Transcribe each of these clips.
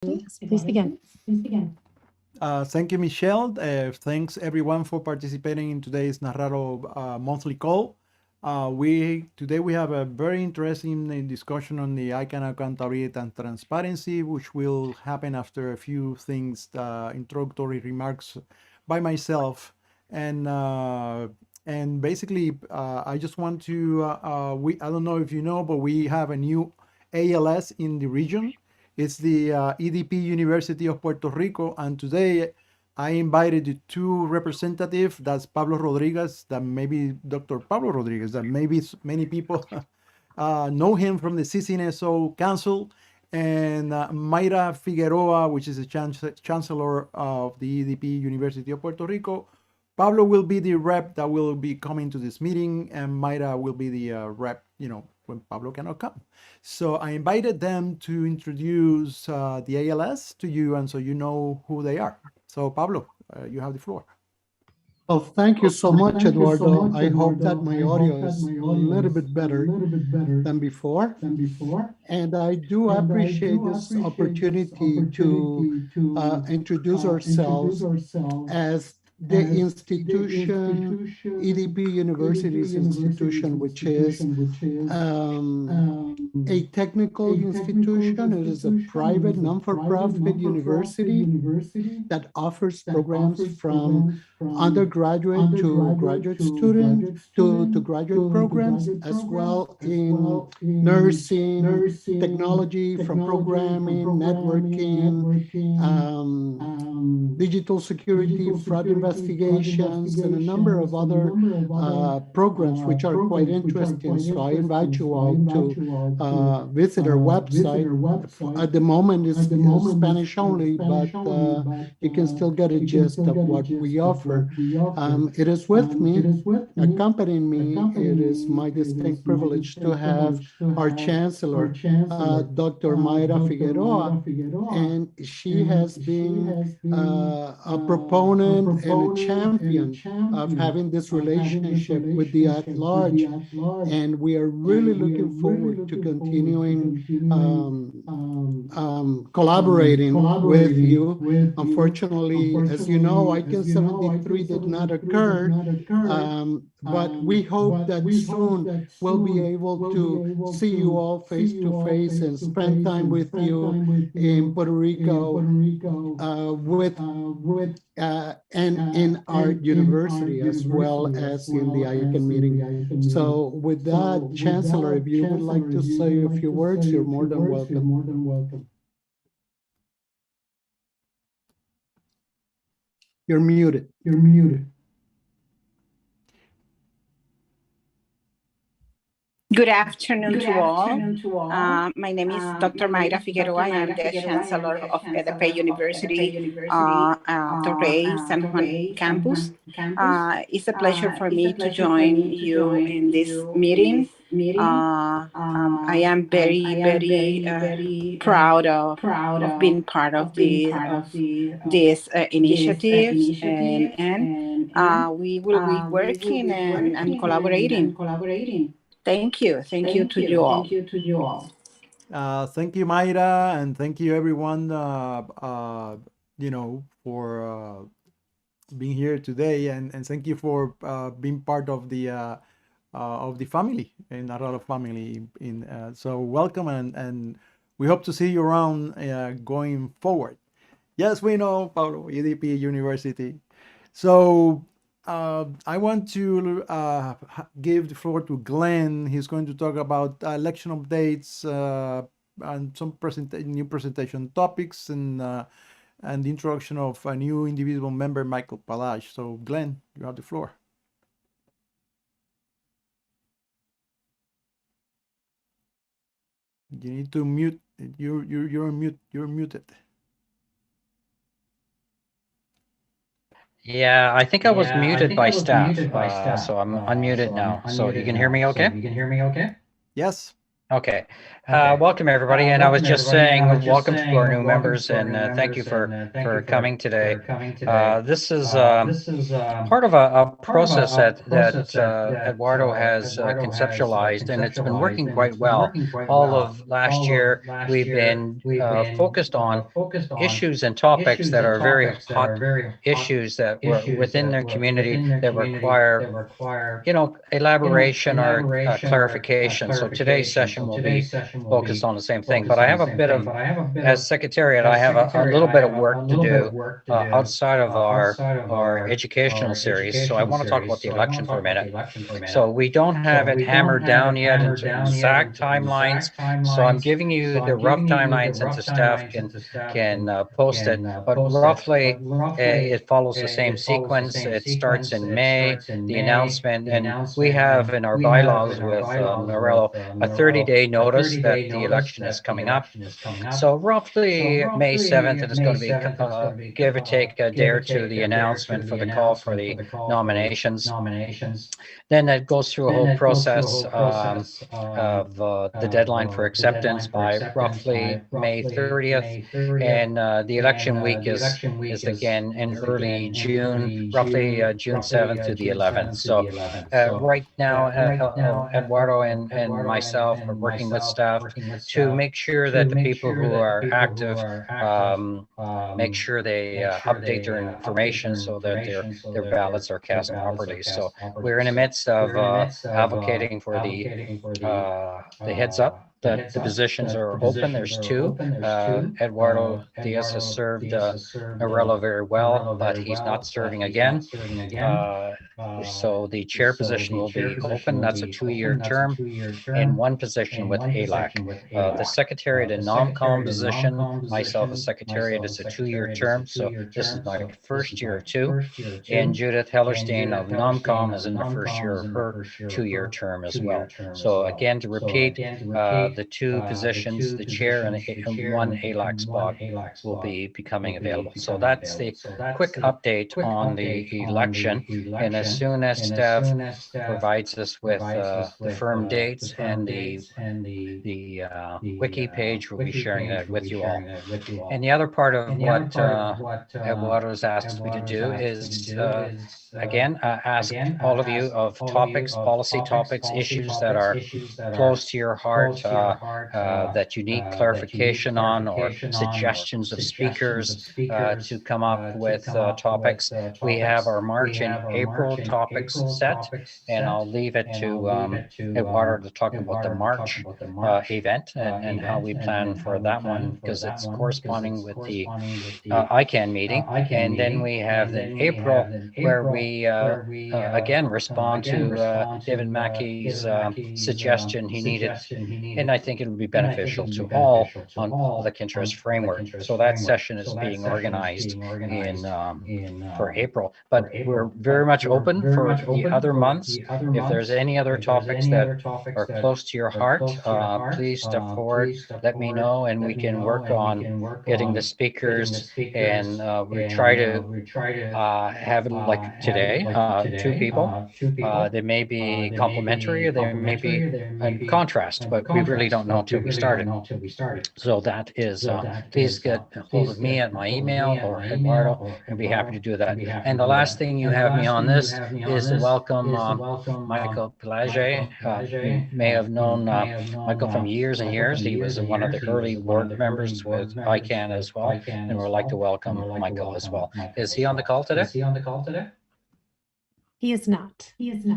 Yes, please begin. Thank you, Michelle. Thanks everyone for participating in today's NARALO monthly call. Today we have a very interesting discussion on the Icann accountability and transparency, which will happen after a few things, introductory remarks by myself, and basically I just want to I don't know if you know, but we have a new ALS in the region. It's the EDP University of Puerto Rico, and today I invited two representatives. That's Pablo Rodriguez, that maybe Dr. Pablo Rodriguez, that maybe many people know him from the CCNSO Council, and Mayra Figueroa, which is the Chancellor of the EDP University of Puerto Rico. Pablo will be the rep that will be coming to this meeting, and Mayra will be the rep, when Pablo cannot come. So I invited them to introduce the ALS to you, and so you know who they are. So Pablo, you have the floor. Well, thank you so much, Eduardo. I hope that my audio is a little bit better than before. And I do appreciate this opportunity to introduce ourselves as the institution, EDP University's institution, which is a technical institution. It is a private, non-for-profit university that offers programs from undergraduate to graduate student to graduate programs, as well in nursing, technology from programming, networking, digital security, fraud investigations, and a number of other programs which are quite interesting. So I invite you all to visit our website. At the moment, it's Spanish only, but you can still get a gist of what we offer. It is with me, accompanying me. It is my distinct privilege to have our Chancellor, Dr. Mayra Figueroa, and she has been a proponent and a champion of having this relationship with the at-large, and we are really looking forward to continuing collaborating with you. Unfortunately, as you know, Icann 73 did not occur, but we hope that soon we'll be able to see you all face to face and spend time with you in Puerto Rico and in our university, as well as in the Icann meeting. So with that, Chancellor, if you would like to say a few words, you're more than welcome. You're muted. Good afternoon to all. My name is Dr. Mayra Figueroa. I am the Chancellor of EDP University, Torrey San Juan campus. It's a pleasure for me to join you in this meeting. I am very proud of being part of this initiative, and we will be working and collaborating. Thank you to you all. Thank you, Mayra, and thank you everyone, for being here today, and thank you for being part of the family, in NARALO family. So welcome, and we hope to see you around going forward. Yes, we know, Pablo, EDP University. So I want to give the floor to Glenn. He's going to talk about election updates and some new presentation topics, and the introduction of a new individual member, Michael Pelagio. So Glenn, you have the floor. You need to mute. You're muted. Yeah, I think I was muted by staff, so I'm unmuted now. So you can hear me okay? Yes. Okay. Welcome everybody. And I was just saying welcome to our new members and thank you for coming today. This is part of a process that Eduardo has conceptualized, and it's been working quite well. All of last year, we've been focused on issues and topics that are very hot issues that were within their community that require, you know, elaboration or clarification. So today's session will be focused on the same thing, but I have a bit of, as secretariat, I have a little bit of work to do outside of our educational series. So I want to talk about the election for a minute. So we don't have it hammered down yet into exact timelines. So I'm giving you the rough timelines, and staff can post it, but roughly it follows the same sequence. It starts in May, the announcement, and we have in our bylaws with NARALO a 30-day notice that the election is coming up. So roughly May 7th, and it's going to be give or take a day or two, the announcement for the call for the nominations. Then it goes through a whole process of the deadline for acceptance by roughly May 30th, and the election week is again in early June, roughly June 7th to the 11th. So right now, Eduardo and myself are working with staff to make sure that the people who are active make sure they update their information so that their ballots are cast properly. So we're in the midst of advocating for the heads up that the positions are open. There's two. Eduardo Diaz has served NARALO very well, but he's not serving again. So the chair position will be open. That's a 2-year term, and one position with ALAC. The secretariat and Nomcom position, myself as secretariat, is a 2-year term. So this is my first year too. And Judith Hellerstein of Nomcom is in the first year of her 2-year term as well. So again, to repeat, the two positions, the chair and one ALAC spot, will be becoming available. So that's the quick update on the election. And as soon as staff provides us with the firm dates and the wiki page, we'll be sharing that with you all. And the other part of what Eduardo has asked me to do is again, ask all of you of topics, policy topics, issues that are close to your heart, that you need clarification on, or suggestions of speakers to come up with topics. We have our March and April topics set, and I'll leave it to Eduardo to talk about the March event and how we plan for that one, because it's corresponding with the Icann meeting. And then we have the April, where we again respond to David Mackey's suggestion. He needed, and I think it would be beneficial to all, on public interest framework. So that session is being organized in for April, but we're very much open for the other months. If there's any other topics that are close to your heart, please step forward, let me know, and we can work on getting the speakers. And we try to have it like today, 2 people. They may be complementary, they may be in contrast, but we really don't know until we started. So that is, please get a hold of me at my email or Eduardo, and be happy to do that. And the last thing you have me on this is to welcome Michael Pelagio. You may have known Michael from years and years. He was one of the early board members with Icann as well, and we'd like to welcome Michael as well. Is he on the call today? He is not.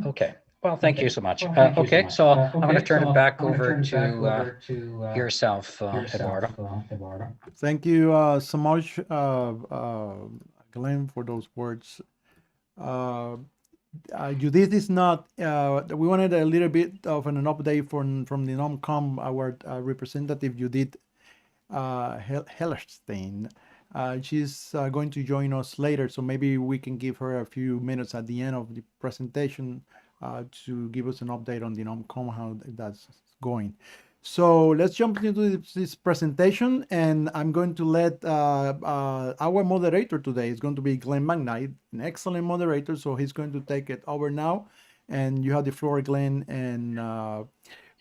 Okay. Well, thank you so much. Okay, so I'm going to turn it back over to yourself, Eduardo. Thank you so much, Glenn, for those words. Judith is not, we wanted a little bit of an update from the Nomcom, our representative, Judith Hellerstein. She's going to join us later, so maybe we can give her a few minutes at the end of the presentation to give us an update on the Nomcom, how that's going. So let's jump into this presentation, and I'm going to let our moderator today is going to be Glenn McKnight, an excellent moderator, so he's going to take it over now. And you have the floor, Glenn, and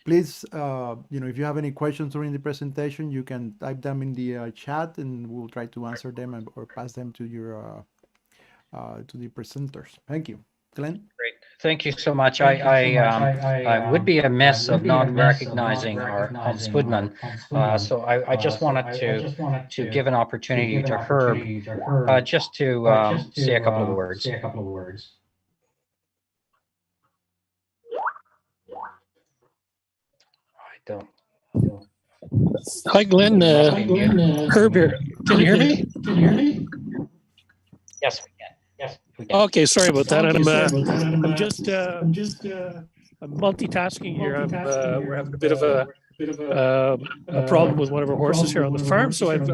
please, if you have any questions during the presentation, you can type them in the chat, and we'll try to answer them or pass them to your to the presenters. Thank you, Glenn. Great. Thank you so much. I would be amiss of not recognizing our ombudsman. So I just wanted to give an opportunity to Herb just to say a couple of words. I don't. Hi, Glenn. Herb here. Can you hear me? Yes, we can. Yes, we can. Okay, sorry about that. I'm multitasking here. We're having a bit of a problem with one of our horses here on the farm, so I'm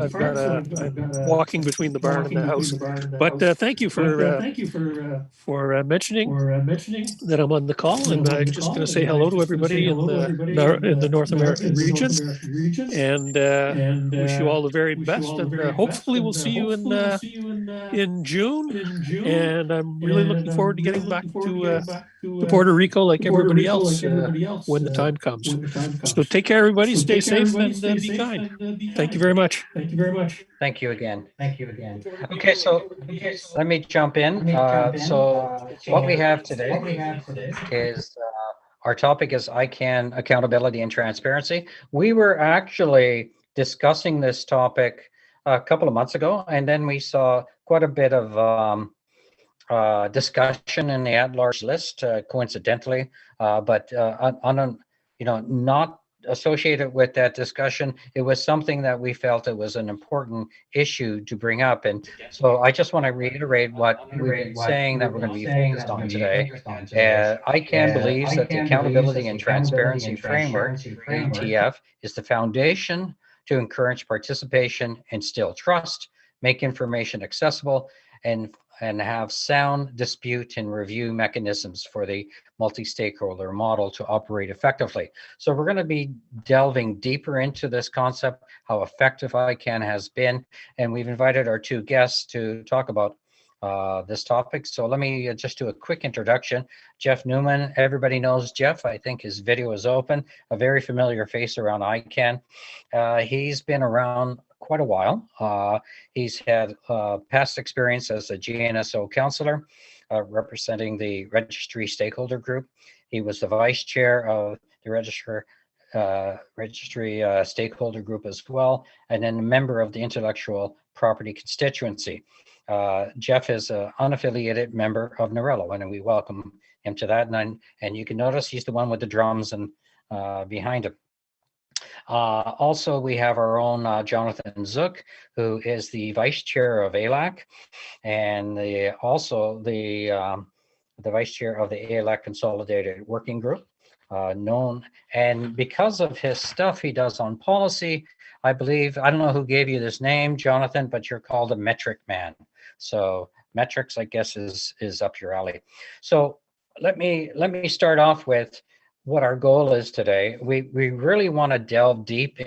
walking between the barn and the house. But thank you for mentioning that I'm on the call, and I'm just going to say hello to everybody in the North American region, and wish you all the very best. And hopefully we'll see you in June. And I'm really looking forward to getting back to Puerto Rico like everybody else when the time comes. So take care, everybody. Stay safe and be kind. Thank you very much. Thank you again. Okay, so let me jump in. So what we have today is our topic is Icann accountability and transparency. We were actually discussing this topic a couple of months ago, and then we saw quite a bit of discussion in the at-large list, coincidentally, but not associated with that discussion. It was something that we felt it was an important issue to bring up. And so I just want to reiterate what we've been saying that we're going to be focused on today. Icann believes that the Accountability and Transparency Framework, ATF, is the foundation to encourage participation, instill trust, make information accessible, and have sound dispute and review mechanisms for the multi-stakeholder model to operate effectively. So we're going to be delving deeper into this concept, how effective Icann has been, and we've invited our two guests to talk about this topic. So let me just do a quick introduction. Jeff Newman, everybody knows Jeff. I think his video is open, a very familiar face around Icann. He's been around quite a while. He's had past experience as a GNSO counselor, representing the registry stakeholder group. He was the vice chair of the registry stakeholder group as well, and then a member of the intellectual property constituency. Jeff is an unaffiliated member of NARALO, and we welcome him to that. And you can notice he's the one with the drums and behind him. Also, we have our own Jonathan Zuck, who is the vice chair of ALAC, and also the vice chair of the ALAC Consolidated Working Group, known. And because of his stuff he does on policy, I believe, I don't know who gave you this name, Jonathan, but you're called a metric man. So metrics, I guess, is up your alley. So let me start off with what our goal is today. We really want to delve deep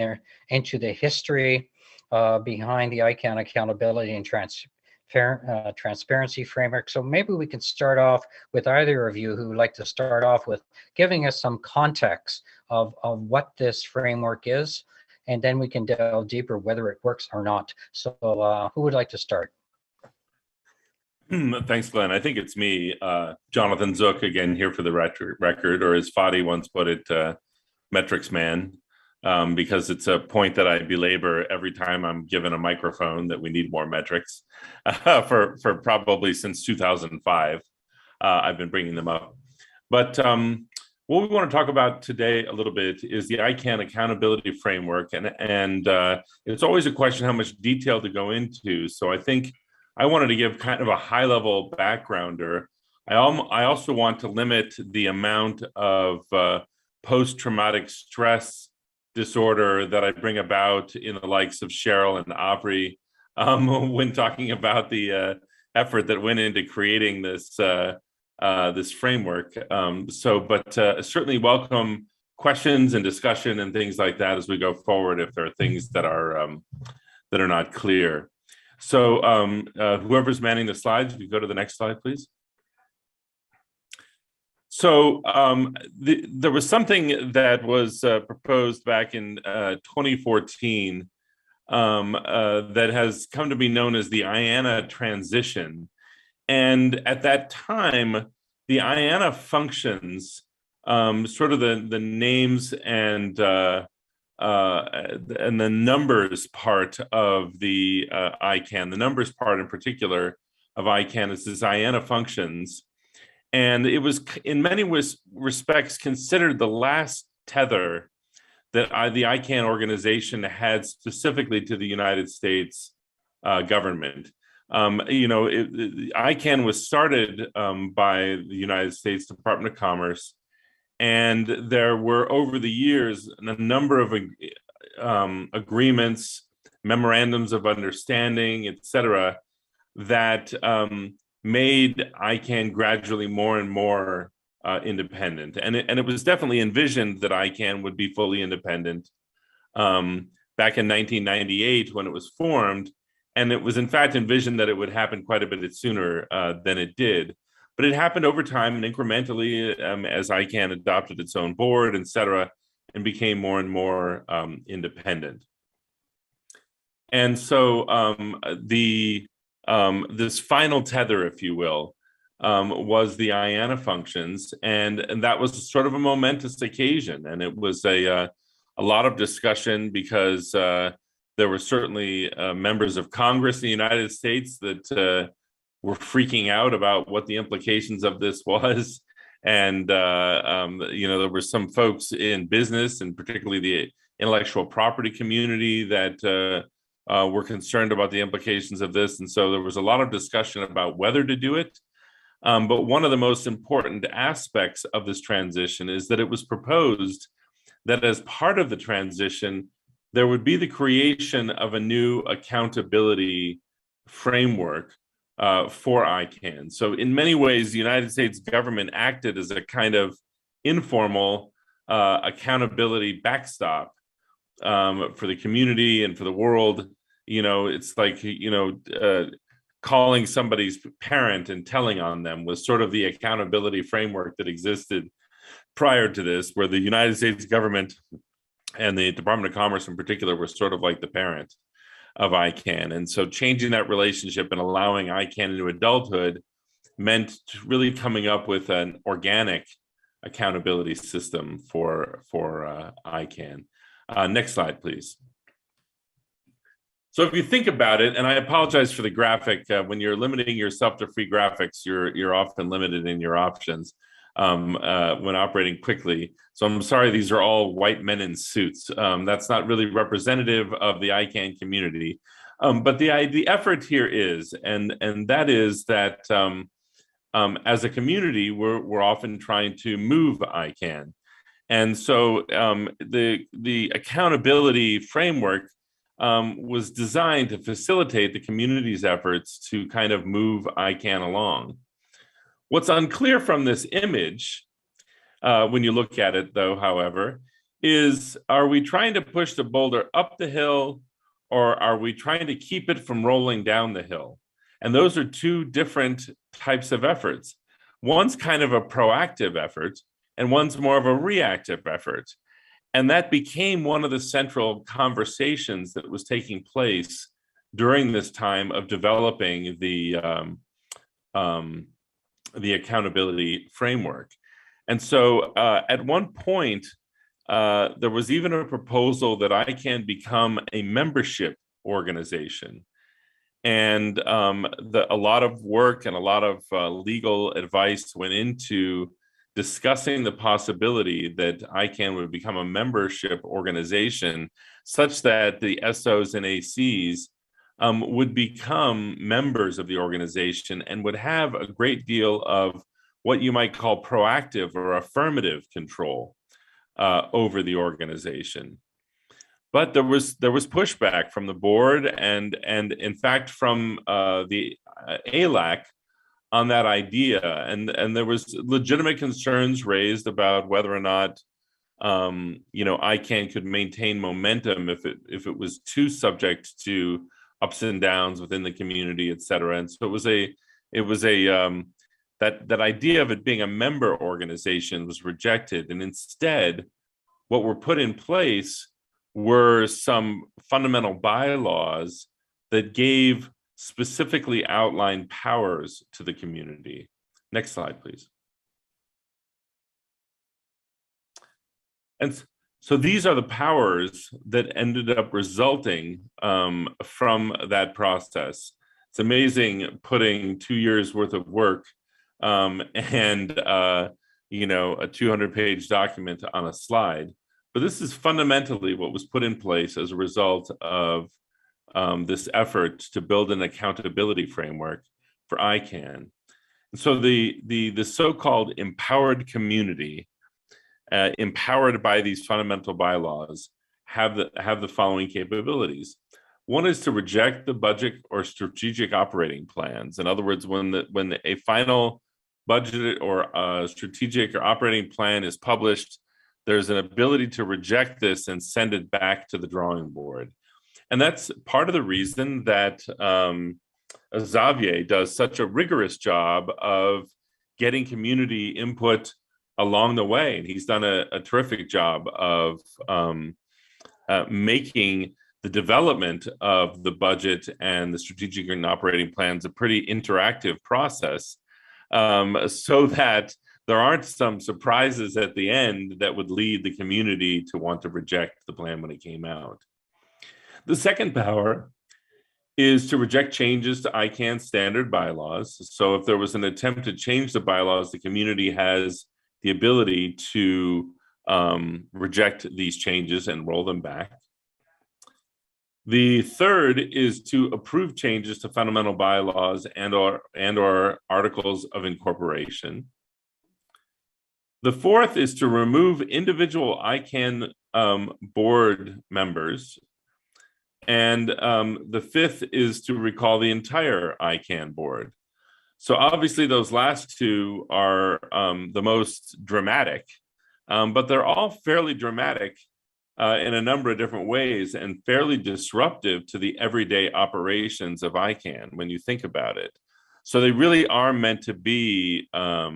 into the history behind the Icann accountability and transparency framework. So maybe we can start off with either of you who would like to start off with giving us some context of what this framework is, and then we can delve deeper whether it works or not. So who would like to start? Thanks, Glenn. I think it's me, Jonathan Zuck, again here for the record, or as Fadi once put it, metrics man, because it's a point that I belabor every time I'm given a microphone that we need more metrics. For probably since 2005, I've been bringing them up. But what we want to talk about today a little bit is the Icann accountability framework, and it's always a question how much detail to go into. So I think I wanted to give kind of a high-level backgrounder. I also want to limit the amount of post-traumatic stress disorder that I bring about in the likes of Cheryl and Aubrey when talking about the effort that went into creating this this framework. But certainly welcome questions and discussion and things like that as we go forward if there are things that are not clear. So whoever's manning the slides, if you go to the next slide, please. So there was something that was proposed back in 2014 that has come to be known as the Ayana Transition. And at that time, the Ayana functions, sort of the names and the numbers part of the Icann, the numbers part in particular of Icann is this Ayana functions. And it was in many respects considered the last tether that the Icann organization had specifically to the United States government. Icann was started by the United States Department of Commerce, and there were over the years a number of agreements, memorandums of understanding, et cetera, that made Icann gradually more and more independent. And it was definitely envisioned that Icann would be fully independent back in 1998 when it was formed. And it was in fact envisioned that it would happen quite a bit sooner than it did. But it happened over time and incrementally as Icann adopted its own board, et cetera, and became more and more independent. And so this final tether, if you will, was the Ayana functions, and that was sort of a momentous occasion, and it was a lot of discussion because there were certainly members of Congress in the United States that were freaking out about what the implications of this was, and there were some folks in business, and particularly the intellectual property community that were concerned about the implications of this. And so there was a lot of discussion about whether to do it. But one of the most important aspects of this transition is that it was proposed that as part of the transition, there would be the creation of a new accountability framework for Icann. So in many ways, the United States government acted as a kind of informal accountability backstop for the community and for the world. It's like, calling somebody's parent and telling on them was sort of the accountability framework that existed prior to this, where the United States government and the Department of Commerce in particular were sort of like the parent of Icann. And so changing that relationship and allowing Icann into adulthood meant really coming up with an organic accountability system for Icann. Next slide, please. So if you think about it, and I apologize for the graphic, when you're limiting yourself to free graphics, you're often limited in your options when operating quickly. So I'm sorry, these are all white men in suits. That's not really representative of the Icann community. But the effort here is, and that is that as a community, we're often trying to move Icann. And so the accountability framework was designed to facilitate the community's efforts to kind of move Icann along. What's unclear from this image, when you look at it though, however, is are we trying to push the boulder up the hill, or are we trying to keep it from rolling down the hill? And those are two different types of efforts. One's kind of a proactive effort, and one's more of a reactive effort. And that became one of the central conversations that was taking place during this time of developing the accountability framework. And so at one point, there was even a proposal that Icann become a membership organization. And a lot of work and a lot of legal advice went into discussing the possibility that Icann would become a membership organization such that the SOs and ACs would become members of the organization and would have a great deal of what you might call proactive or affirmative control over the organization. But there was pushback from the board and in fact from the ALAC on that idea, and there was legitimate concerns raised about whether or not Icann could maintain momentum if it was too subject to ups and downs within the community, et cetera. And so that idea of it being a member organization was rejected, and instead what were put in place were some fundamental bylaws that gave specifically outlined powers to the community. Next slide, please. And so these are the powers that ended up resulting from that process. It's amazing putting 2 years worth of work and you know, a 200-page document on a slide. But this is fundamentally what was put in place as a result of this effort to build an accountability framework for Icann. So the so-called empowered community, empowered by these fundamental bylaws, have the following capabilities. One is to reject the budget or strategic operating plans. In other words, when a final budget or a strategic or operating plan is published, there's an ability to reject this and send it back to the drawing board. And that's part of the reason that Xavier does such a rigorous job of getting community input along the way. And he's done a terrific job of making the development of the budget and the strategic and operating plans a pretty interactive process, so that there aren't some surprises at the end that would lead the community to want to reject the plan when it came out. The second power is to reject changes to Icann standard bylaws. So if there was an attempt to change the bylaws, the community has the ability to reject these changes and roll them back. The third is to approve changes to fundamental bylaws and or articles of incorporation. The fourth is to remove individual Icann board members. And the fifth is to recall the entire Icann board. So obviously those last two are the most dramatic, but they're all fairly dramatic in a number of different ways and fairly disruptive to the everyday operations of Icann when you think about it. So they really are meant to be a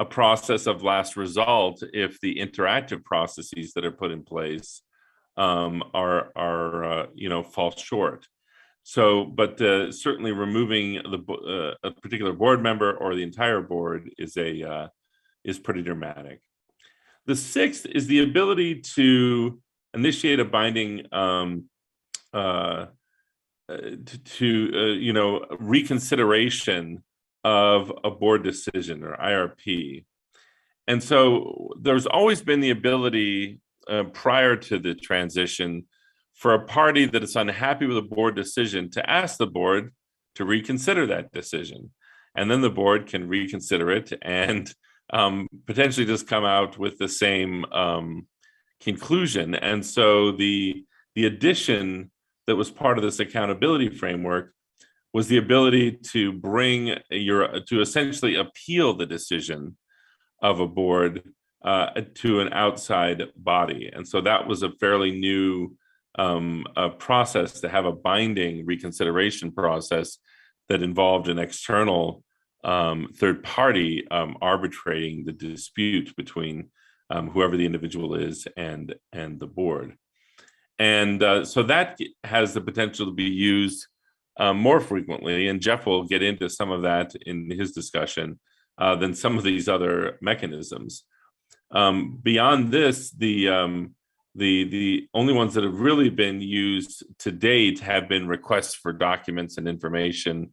process of last result if the interactive processes that are put in place fall short. So, but certainly removing a particular board member or the entire board is pretty dramatic. The sixth is the ability to initiate a binding reconsideration of a board decision or IRP. And so there's always been the ability prior to the transition for a party that is unhappy with a board decision to ask the board to reconsider that decision. And then the board can reconsider it and potentially just come out with the same conclusion. And so the addition that was part of this accountability framework was the ability to to essentially appeal the decision of a board to an outside body. And so that was a fairly new process, to have a binding reconsideration process that involved an external third party arbitrating the dispute between whoever the individual is and the board. And so that has the potential to be used more frequently, and Jeff will get into some of that in his discussion, than some of these other mechanisms. Beyond this, the only ones that have really been used to date have been requests for documents and information,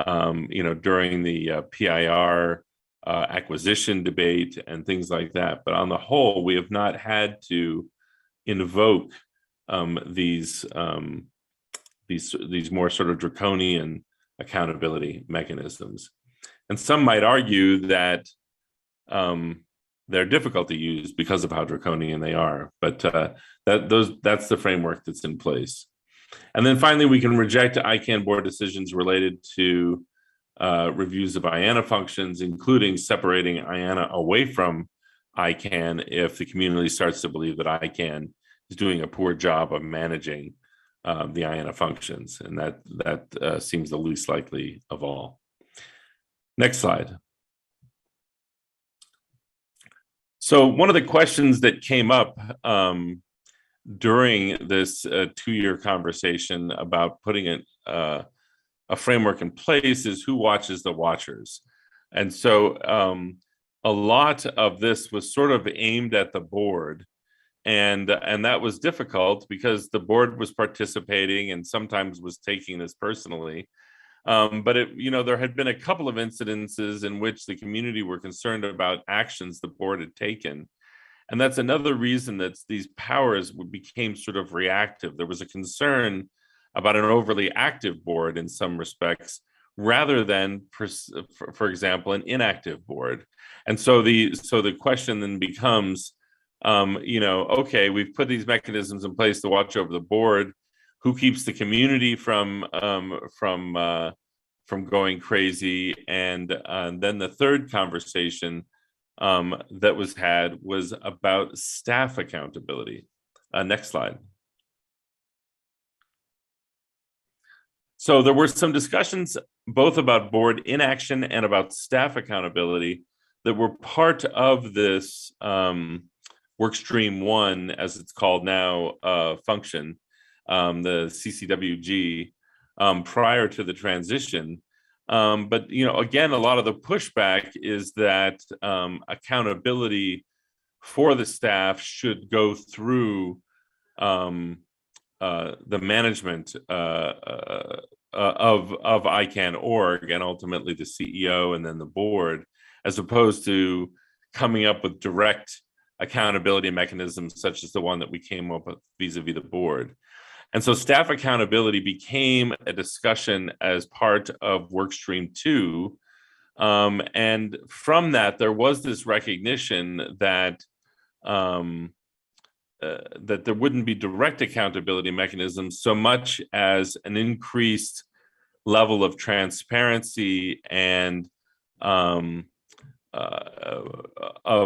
during the PIR acquisition debate and things like that. But on the whole, we have not had to invoke these more sort of draconian accountability mechanisms. And some might argue that they're difficult to use because of how draconian they are, but that's the framework that's in place. And then finally, we can reject Icann board decisions related to reviews of Ayana functions, including separating Ayana away from Icann if the community starts to believe that Icann is doing a poor job of managing the Ayana functions, and that seems the least likely of all. Next slide. So one of the questions that came up during this 2-year conversation about putting a framework in place is who watches the watchers. And so a lot of this was sort of aimed at the board. And that was difficult because the board was participating and sometimes was taking this personally. But there had been a couple of incidences in which the community were concerned about actions the board had taken. And that's another reason that these powers became sort of reactive. There was a concern about an overly active board in some respects, rather than, for example, an inactive board. And so the question then becomes, okay, we've put these mechanisms in place to watch over the board. Who keeps the community from going crazy? And then the third conversation that was had was about staff accountability. Next slide. So there were some discussions both about board inaction and about staff accountability that were part of this workstream 1, as it's called now, function, the CCWG, prior to the transition. But again, a lot of the pushback is that accountability for the staff should go through the management of Icann org, and ultimately the CEO and then the board, as opposed to coming up with direct accountability mechanisms such as the one that we came up with vis-a-vis the board. And so staff accountability became a discussion as part of workstream 2. And from that, there was this recognition that that there wouldn't be direct accountability mechanisms so much as an increased level of transparency and of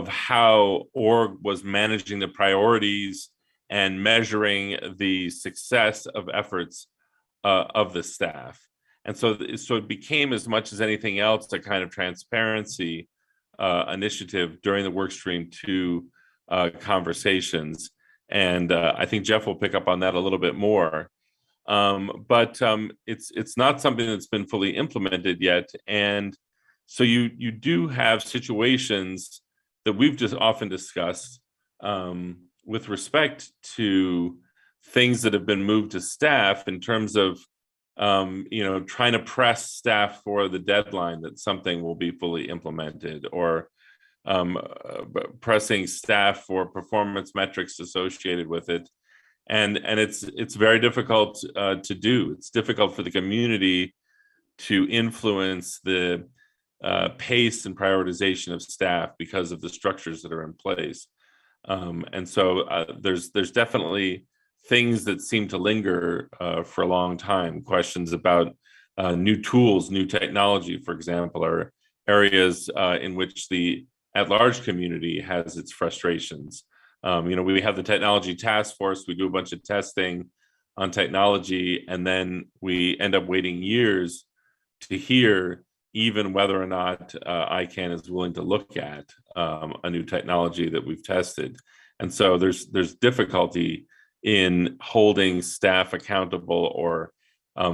how org was managing the priorities and measuring the success of efforts of the staff. And so it became, as much as anything else, a kind of transparency initiative during the workstream 2 conversations. And I think Jeff will pick up on that a little bit more. But it's not something that's been fully implemented yet. And so you do have situations that we've just often discussed with respect to things that have been moved to staff in terms of trying to press staff for the deadline that something will be fully implemented, or pressing staff for performance metrics associated with it. And it's very difficult to do. It's difficult for the community to influence the pace and prioritization of staff because of the structures that are in place. And so there's definitely things that seem to linger for a long time. Questions about new tools, new technology, for example, are areas in which the at-large community has its frustrations. We have the technology task force. We do a bunch of testing on technology, and then we end up waiting years to hear even whether or not Icann is willing to look at a new technology that we've tested. And so there's difficulty in holding staff accountable or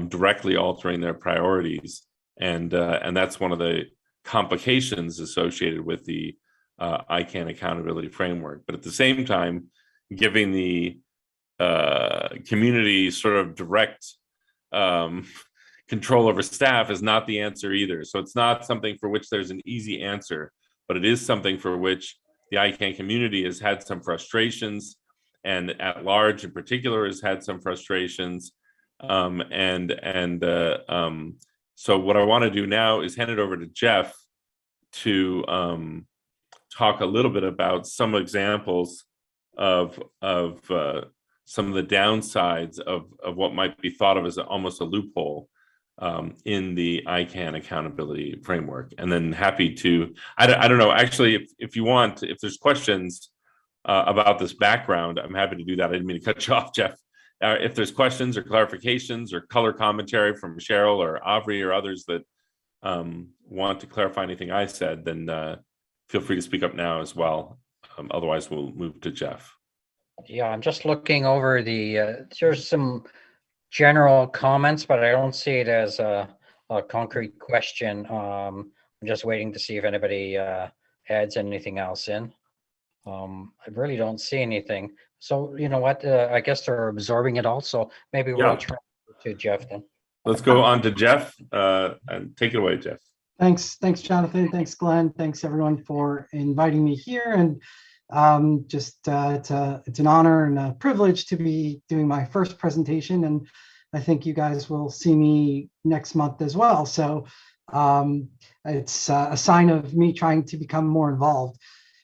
directly altering their priorities. And that's one of the complications associated with the Icann accountability framework. But at the same time, giving the community sort of direct control over staff is not the answer either. So it's not something for which there's an easy answer, but it is something for which the Icann community has had some frustrations, and at large in particular has had some frustrations. So what I want to do now is hand it over to Jeff to talk a little bit about some examples of some of the downsides of what might be thought of as almost a loophole in the Icann accountability framework. And then happy to, I don't know, actually, if you want, if there's questions about this background, I'm happy to do that. I didn't mean to cut you off, Jeff. If there's questions or clarifications or color commentary from Cheryl or Avri or others that want to clarify anything I said, then feel free to speak up now as well. Otherwise, we'll move to Jeff. Yeah, I'm just looking over there's some general comments, but I don't see it as a concrete question. I'm just waiting to see if anybody adds anything else in. I really don't see anything. So you know what? I guess they're absorbing it all. So maybe we'll turn to Jeff then. Let's go on to Jeff and take it away, Jeff. Thanks, Jonathan. Thanks, Glenn. Thanks everyone for inviting me here. And it's an honor and a privilege to be doing my first presentation. And I think you guys will see me next month as well. So it's a sign of me trying to become more involved.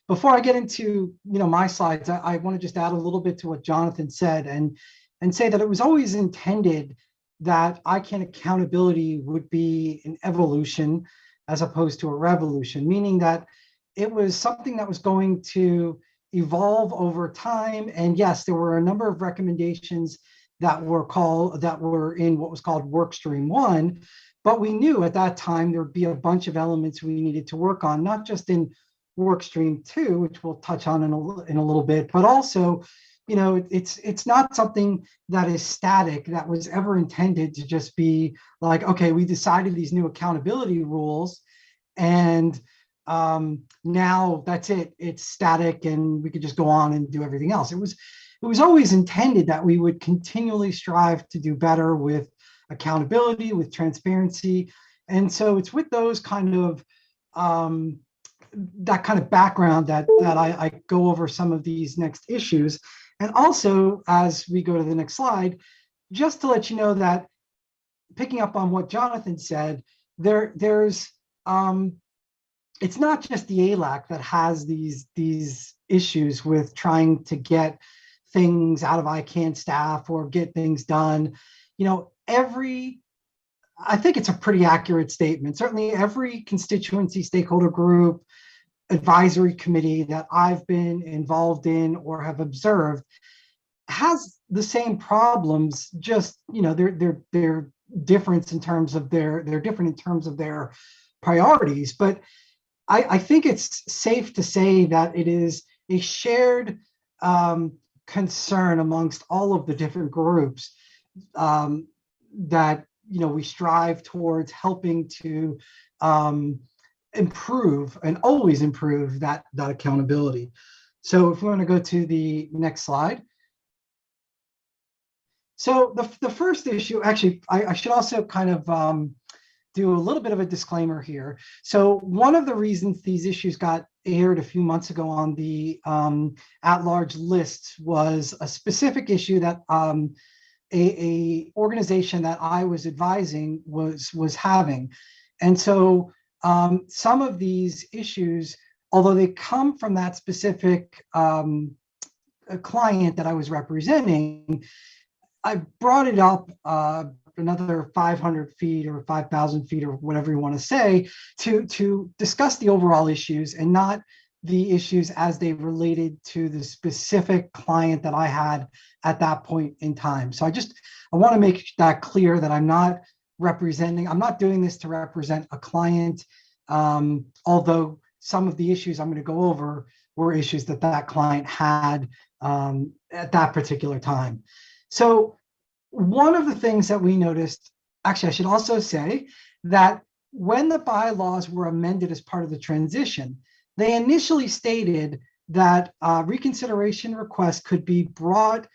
Before I get into my slides, I want to just add a little bit to what Jonathan said and say that it was always intended that Icann accountability would be an evolution as opposed to a revolution, meaning that it was something that was going to evolve over time. And yes, there were a number of recommendations that were in what was called work stream 1, but we knew at that time there would be a bunch of elements we needed to work on, not just in work stream 2, which we'll touch on in a little bit, but also, it's not something that is static, that was ever intended to just be like, okay, we decided these new accountability rules and now that's it, it's static and we could just go on and do everything else. It was always intended that we would continually strive to do better with accountability, with transparency. And so it's with those kind of that kind of background that I go over some of these next issues. And also, as we go to the next slide, just to let you know that, picking up on what Jonathan said, there's it's not just the ALAC that has these issues with trying to get things out of Icann staff or get things done. I think it's a pretty accurate statement. Certainly every constituency, stakeholder group, advisory committee that I've been involved in or have observed has the same problems, just they're different in terms of their priorities. But I think it's safe to say that it is a shared concern amongst all of the different groups that we strive towards helping to improve and always improve that accountability. So if we want to go to the next slide. So the first issue, actually, I should also kind of do a little bit of a disclaimer here. So one of the reasons these issues got aired a few months ago on the at-large list was a specific issue that a organization that I was advising was having. And so some of these issues, although they come from that specific client that I was representing, I brought it up another 500 feet or 5,000 feet or whatever you want to say to discuss the overall issues and not the issues as they related to the specific client that I had at that point in time. So I want to make that clear that I'm not doing this to represent a client, although some of the issues I'm going to go over were issues that client had at that particular time. So one of the things that we noticed, actually, I should also say that when the bylaws were amended as part of the transition, they initially stated that reconsideration requests could be brought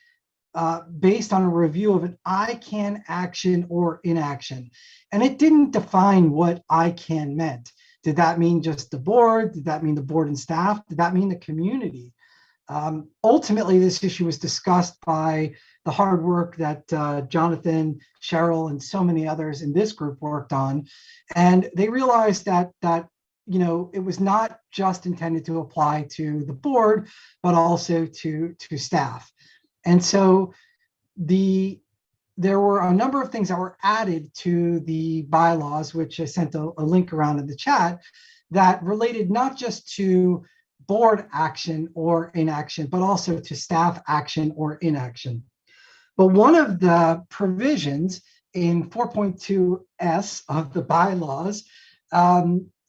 based on a review of an Icann action or inaction. And it didn't define what Icann meant. Did that mean just the board? Did that mean the board and staff? Did that mean the community? Ultimately, this issue was discussed by the hard work that Jonathan, Cheryl, and so many others in this group worked on. And they realized that it was not just intended to apply to the board, but also to staff. And so there were a number of things that were added to the bylaws, which I sent a link around in the chat, that related not just to board action or inaction, but also to staff action or inaction. But one of the provisions in 4.2S of the bylaws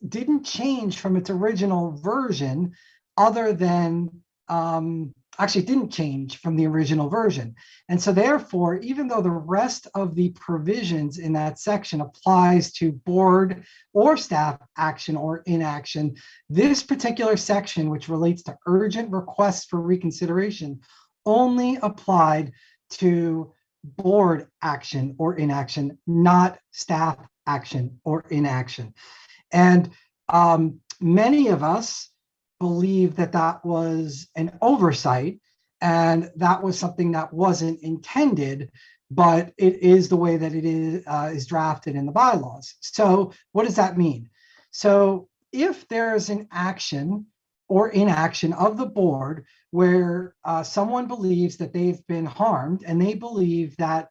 didn't change from its original version, other than, actually didn't change from the original version. And so therefore, even though the rest of the provisions in that section applies to board or staff action or inaction, this particular section, which relates to urgent requests for reconsideration, only applied to board action or inaction, not staff action or inaction. And many of us believe that that was an oversight, and that was something that wasn't intended, but it is the way that it is drafted in the bylaws. So what does that mean? So if there's an action or inaction of the board where someone believes that they've been harmed and they believe that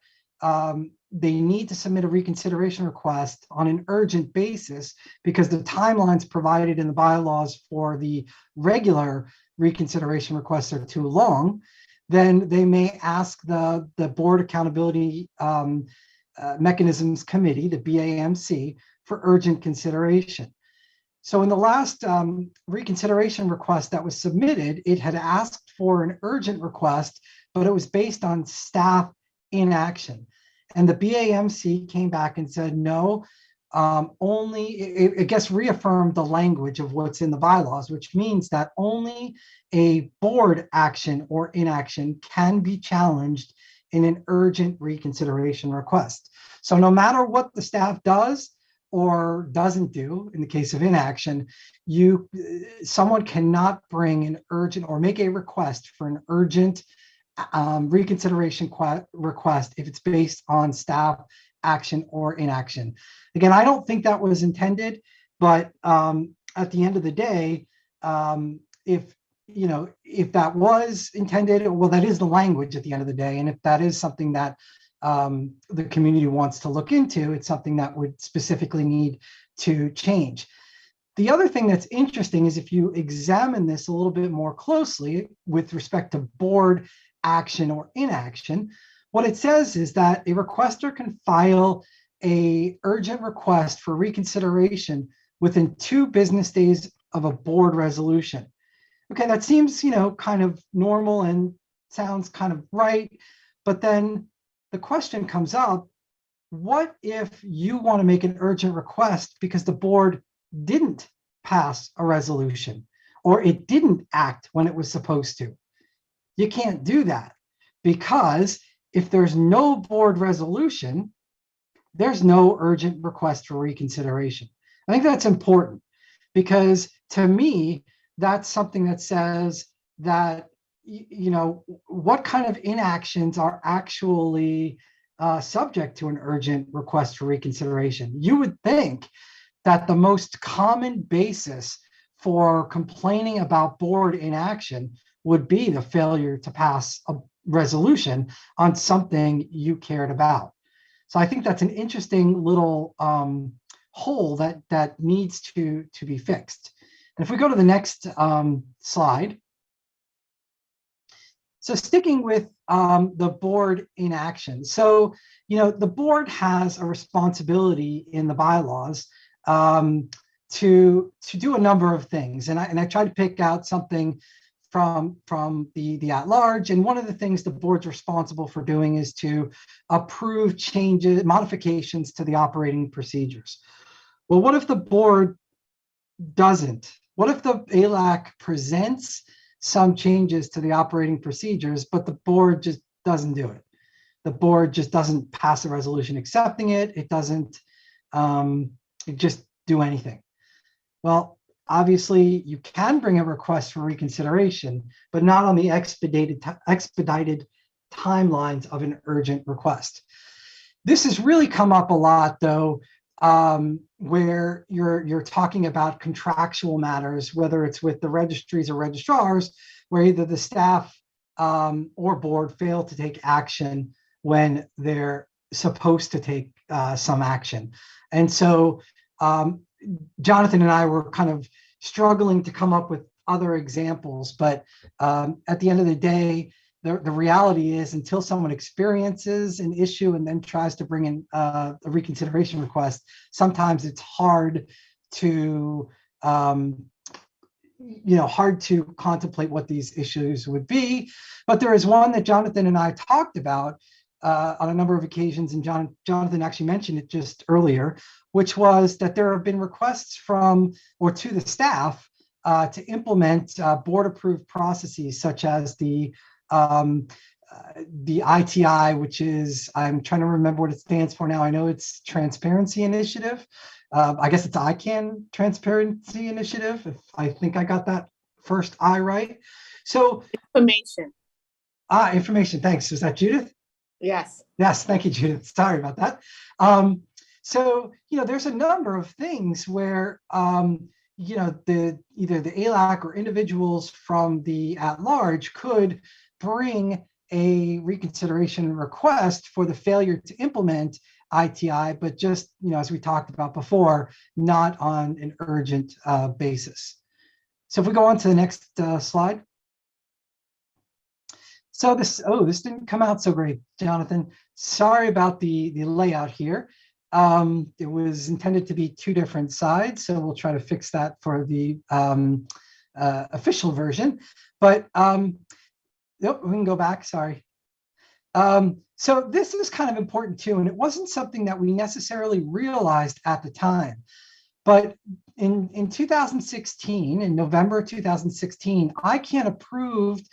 they need to submit a reconsideration request on an urgent basis because the timelines provided in the bylaws for the regular reconsideration requests are too long, then they may ask the Board Accountability Mechanisms Committee, the BAMC, for urgent consideration. So in the last reconsideration request that was submitted, it had asked for an urgent request, but it was based on staff inaction. And the BAMC came back and said, no, I guess reaffirmed the language of what's in the bylaws, which means that only a board action or inaction can be challenged in an urgent reconsideration request. So no matter what the staff does or doesn't do, in the case of inaction, someone cannot bring an urgent or make a request for an urgent reconsideration request if it's based on staff action or inaction. Again, I don't think that was intended, but at the end of the day, if that was intended, well, that is the language at the end of the day, and if that is something that the community wants to look into, it's something that would specifically need to change. The other thing that's interesting is if you examine this a little bit more closely with respect to board action or inaction, what it says is that a requester can file an urgent request for reconsideration within 2 business days of a board resolution. Okay, that seems, kind of normal and sounds kind of right. But then the question comes up, what if you want to make an urgent request because the board didn't pass a resolution or it didn't act when it was supposed to? You can't do that because if there's no board resolution, there's no urgent request for reconsideration. I think that's important because to me, that's something that says that, what kind of inactions are actually subject to an urgent request for reconsideration. You would think that the most common basis for complaining about board inaction would be the failure to pass a resolution on something you cared about. So I think that's an interesting little hole that needs to be fixed. And if we go to the next slide. So sticking with the board inaction. So, the board has a responsibility in the bylaws to do a number of things. And I tried to pick out something from the at-large. And one of the things the board's responsible for doing is to approve changes, modifications to the operating procedures. Well, what if the board doesn't? What if the ALAC presents some changes to the operating procedures, but the board just doesn't do it? The board just doesn't pass a resolution accepting it. It doesn't just do anything. Well, obviously, you can bring a request for reconsideration, but not on the expedited timelines of an urgent request. This has really come up a lot, though, where you're talking about contractual matters, whether it's with the registries or registrars, where either the staff or board fail to take action when they're supposed to take some action. And so Jonathan and I were kind of struggling to come up with other examples, but at the end of the day, the reality is until someone experiences an issue and then tries to bring in a reconsideration request, sometimes it's hard to hard to contemplate what these issues would be. But there is one that Jonathan and I talked about on a number of occasions, and Jonathan actually mentioned it just earlier, which was that there have been requests from or to the staff to implement board-approved processes such as the ITI, which is, I'm trying to remember what it stands for now. I know it's Transparency Initiative. I guess it's Icann Transparency Initiative, if I think I got that first I right. So Information. Information, thanks. Was that Judith? Yes. Yes, thank you, Judith. Sorry about that. So, there's a number of things where, either the ALAC or individuals from the at-large could bring a reconsideration request for the failure to implement ITI, but just, as we talked about before, not on an urgent basis. So if we go on to the next slide. So this didn't come out so great, Jonathan. Sorry about the layout here. It was intended to be two different sides, so we'll try to fix that for the official version. But nope, we can go back, sorry. So this is kind of important too, and it wasn't something that we necessarily realized at the time. But in 2016, in November 2016, Icann approved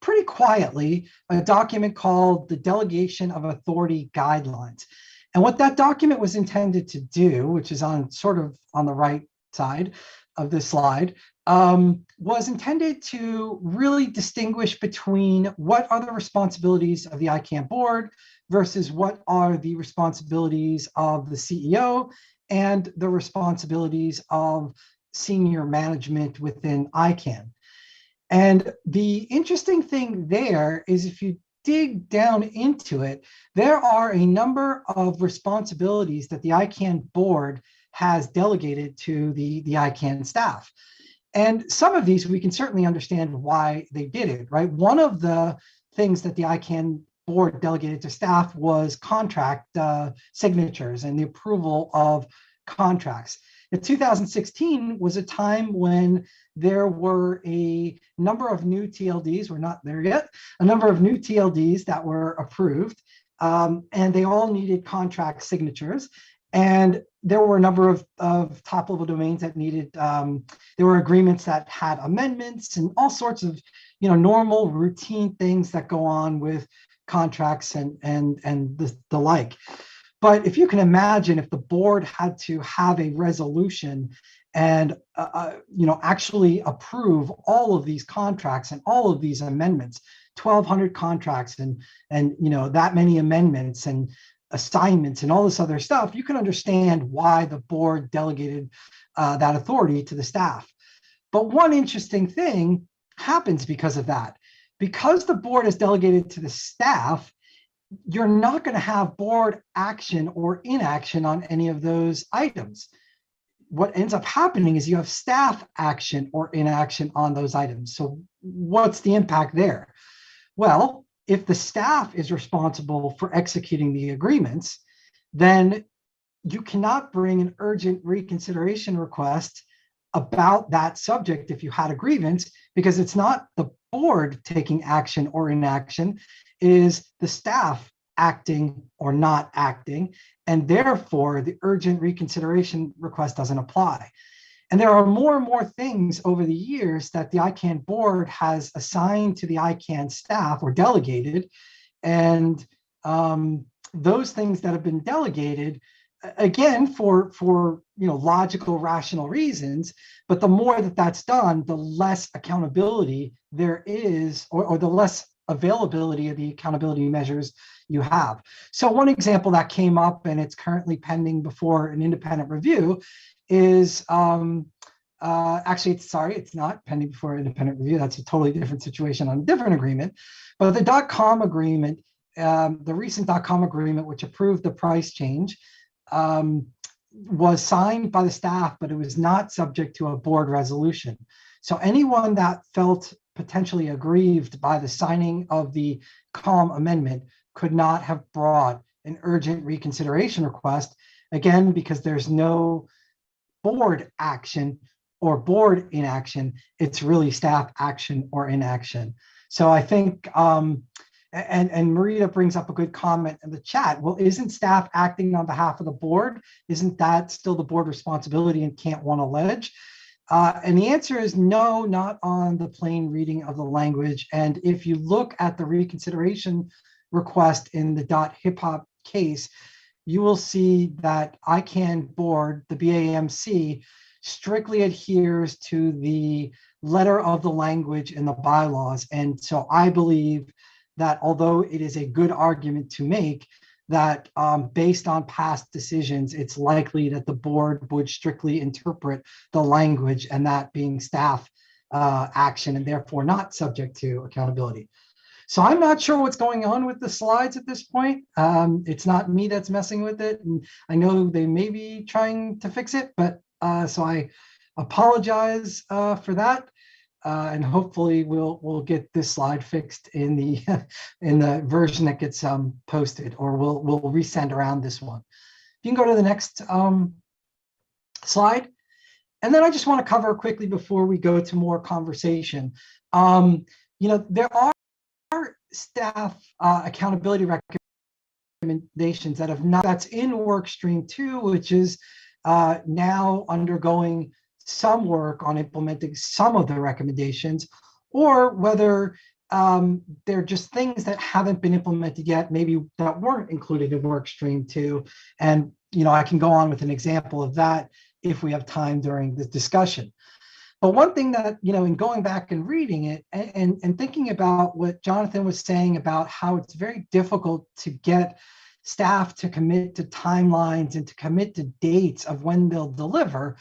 pretty quietly a document called the Delegation of Authority Guidelines. And what that document was intended to do, which is on sort of on the right side of this slide, was intended to really distinguish between what are the responsibilities of the Icann board versus what are the responsibilities of the CEO and the responsibilities of senior management within Icann. And the interesting thing there is if you dig down into it, there are a number of responsibilities that the Icann board has delegated to the Icann staff. And some of these we can certainly understand why they did it, right? One of the things that the Icann board delegated to staff was contract signatures and the approval of contracts. In 2016 was a time when there were a number of new TLDs, we're not there yet, a number of new TLDs that were approved, and they all needed contract signatures. And there were a number of top-level domains that needed, there were agreements that had amendments and all sorts of, normal routine things that go on with contracts and the like. But if you can imagine if the board had to have a resolution and actually approve all of these contracts and all of these amendments, 1,200 contracts and that many amendments and assignments and all this other stuff, you can understand why the board delegated that authority to the staff. But one interesting thing happens because of that. Because the board is delegated to the staff, you're not going to have board action or inaction on any of those items. What ends up happening is you have staff action or inaction on those items. So what's the impact there? Well, if the staff is responsible for executing the agreements, then you cannot bring an urgent reconsideration request about that subject if you had a grievance, because it's not the board taking action or inaction, is the staff acting or not acting, and therefore the urgent reconsideration request doesn't apply. And there are more and more things over the years that the Icann board has assigned to the Icann staff or delegated, and those things that have been delegated, again, for logical, rational reasons, but the more that that's done, the less accountability there is, or the less availability of the accountability measures you have. So one example that came up, and it's currently pending before an independent review, is actually, it's not pending before independent review. That's a totally different situation on a different agreement. But the .com agreement, the recent .com agreement, which approved the price change, was signed by the staff, but it was not subject to a board resolution. So anyone that felt potentially aggrieved by the signing of the COM amendment could not have brought an urgent reconsideration request, again, because there's no board action or board inaction. It's really staff action or inaction. So I think, and Marita brings up a good comment in the chat. Well, isn't staff acting on behalf of the board? Isn't that still the board responsibility and can't one allege? And the answer is no, not on the plain reading of the language. And if you look at the reconsideration request in the .hip hop case, you will see that Icann board, the BAMC, strictly adheres to the letter of the language in the bylaws. And so I believe that although it is a good argument to make, that based on past decisions, it's likely that the board would strictly interpret the language, and that being staff action and therefore not subject to accountability. So I'm not sure what's going on with the slides at this point. It's not me that's messing with it. And I know they may be trying to fix it, but so I apologize for that. And hopefully we'll get this slide fixed in the version that gets posted, or we'll resend around this one. You can go to the next slide. And then I just want to cover quickly before we go to more conversation. There are staff accountability recommendations that have not, that's in work stream 2, which is now undergoing some work on implementing some of the recommendations, or whether they're just things that haven't been implemented yet, maybe that weren't included in work stream 2. And I can go on with an example of that if we have time during the discussion. But one thing that, in going back and reading it and thinking about what Jonathan was saying about how it's very difficult to get staff to commit to timelines and to commit to dates of when they'll deliver,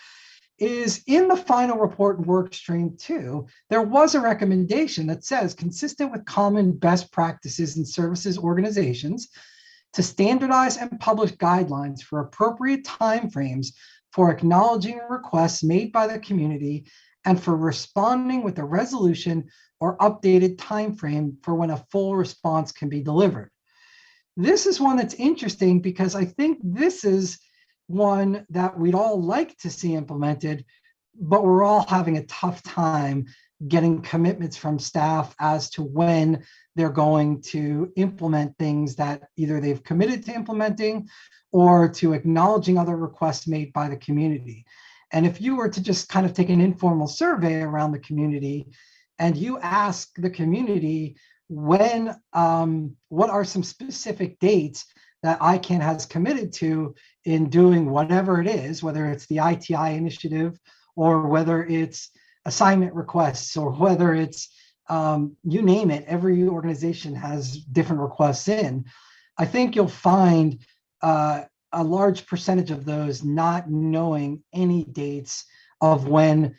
is in the final report in work stream 2, there was a recommendation that says, consistent with common best practices in services organizations, to standardize and publish guidelines for appropriate timeframes for acknowledging requests made by the community and for responding with a resolution or updated timeframe for when a full response can be delivered. This is one that's interesting because I think this is one that we'd all like to see implemented, but we're all having a tough time getting commitments from staff as to when they're going to implement things that either they've committed to implementing or to acknowledging other requests made by the community. And if you were to just kind of take an informal survey around the community and you ask the community when, what are some specific dates that Icann has committed to in doing whatever it is, whether it's the ITI initiative or whether it's assignment requests or whether it's, you name it, every organization has different requests in. I think you'll find a large percentage of those not knowing any dates of when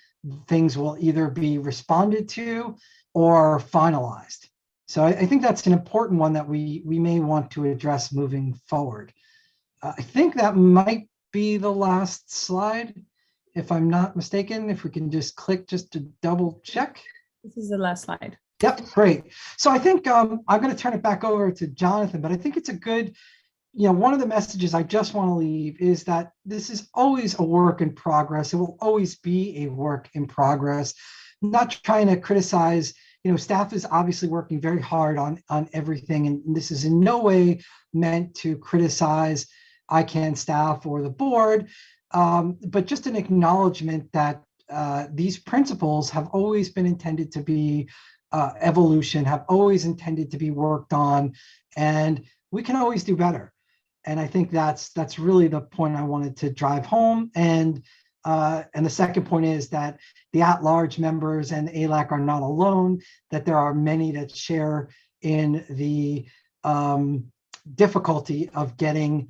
things will either be responded to or finalized. So I think that's an important one that we may want to address moving forward. I think that might be the last slide, if I'm not mistaken. If we can just click just to double check. This is the last slide. Yep, great. So I think I'm going to turn it back over to Jonathan, but I think it's a good, one of the messages I just want to leave is that this is always a work in progress. It will always be a work in progress. I'm not trying to criticize, staff is obviously working very hard on everything. And this is in no way meant to criticize Icann staff or the board, but just an acknowledgement that these principles have always been intended to be evolution, have always intended to be worked on, and we can always do better. And I think that's really the point I wanted to drive home. And the second point is that the at-large members and ALAC are not alone, that there are many that share in the difficulty of getting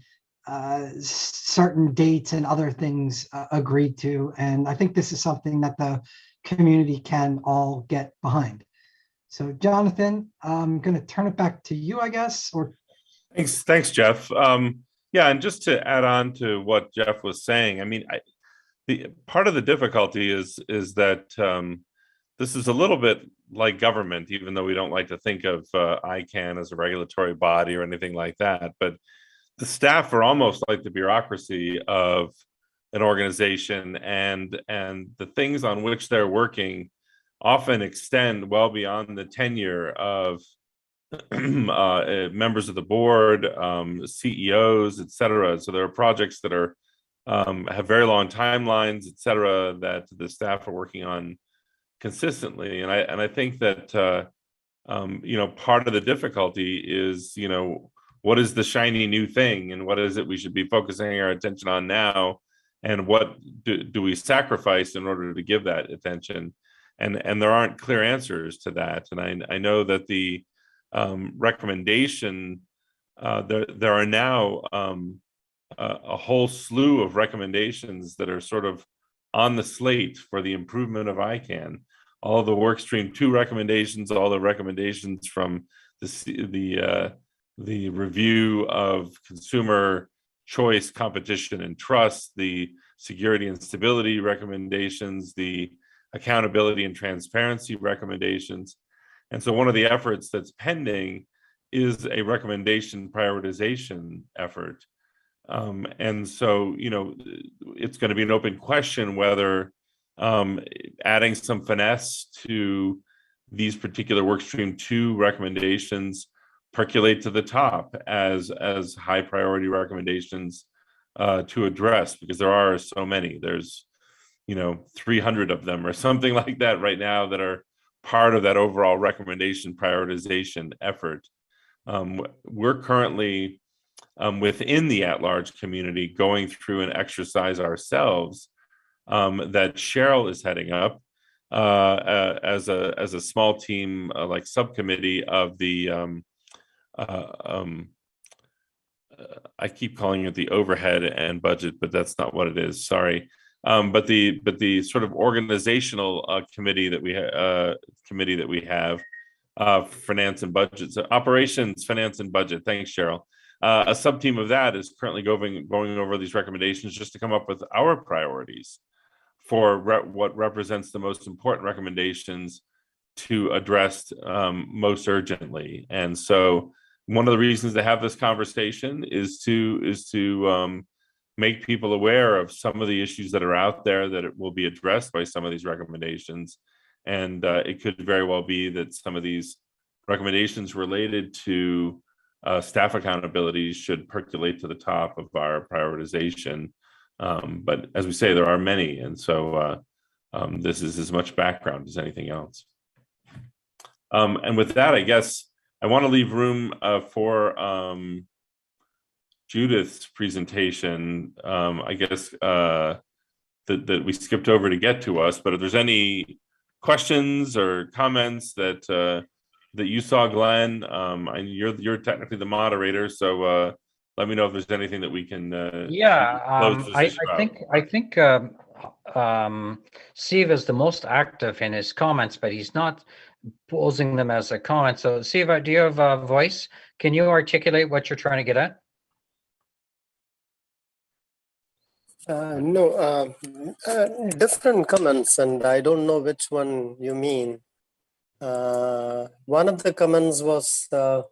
certain dates and other things agreed to. And I think this is something that the community can all get behind. So Jonathan, I'm going to turn it back to you, I guess, or Thanks, Jeff. Yeah, and just to add on to what Jeff was saying, I mean, the part of the difficulty is that this is a little bit like government, even though we don't like to think of Icann as a regulatory body or anything like that. But the staff are almost like the bureaucracy of an organization, and the things on which they're working often extend well beyond the tenure of members of the board, CEOs, et cetera. So there are projects that are have very long timelines, et cetera, that the staff are working on consistently. And I think that part of the difficulty is, what is the shiny new thing, and what is it we should be focusing our attention on now, and what do we sacrifice in order to give that attention? And there aren't clear answers to that. And I know that the recommendation, there are now a whole slew of recommendations that are sort of on the slate for the improvement of Icann. All the workstream 2 recommendations, all the recommendations from the review of consumer choice, competition, and trust, the security and stability recommendations, the accountability and transparency recommendations. And so one of the efforts that's pending is a recommendation prioritization effort. And so, it's going to be an open question whether adding some finesse to these particular workstream 2 recommendations percolate to the top as high priority recommendations to address, because there are so many. There's 300 of them or something like that right now that are part of that overall recommendation prioritization effort. We're currently within the at-large community going through an exercise ourselves that Cheryl is heading up as a small team, like subcommittee of the I keep calling it the overhead and budget, but that's not what it is. Sorry. But the sort of organizational committee that we have, finance and budget, so operations, finance and budget. Thanks, Cheryl. A sub-team of that is currently going over these recommendations just to come up with our priorities for what represents the most important recommendations to address most urgently. And so one of the reasons to have this conversation is to make people aware of some of the issues that are out there that it will be addressed by some of these recommendations. And it could very well be that some of these recommendations related to staff accountability should percolate to the top of our prioritization. But as we say, there are many. And so this is as much background as anything else. And with that, I guess I want to leave room for Judith's presentation, I guess, that we skipped over to get to us. But if there's any questions or comments that you saw, Glenn, you're technically the moderator, so let me know if there's anything that we can. I think Steve is the most active in his comments, but he's not posing them as a comment. So, Steve, do you have a voice? Can you articulate what you're trying to get at? No, different comments, and I don't know which one you mean. One of the comments was, 1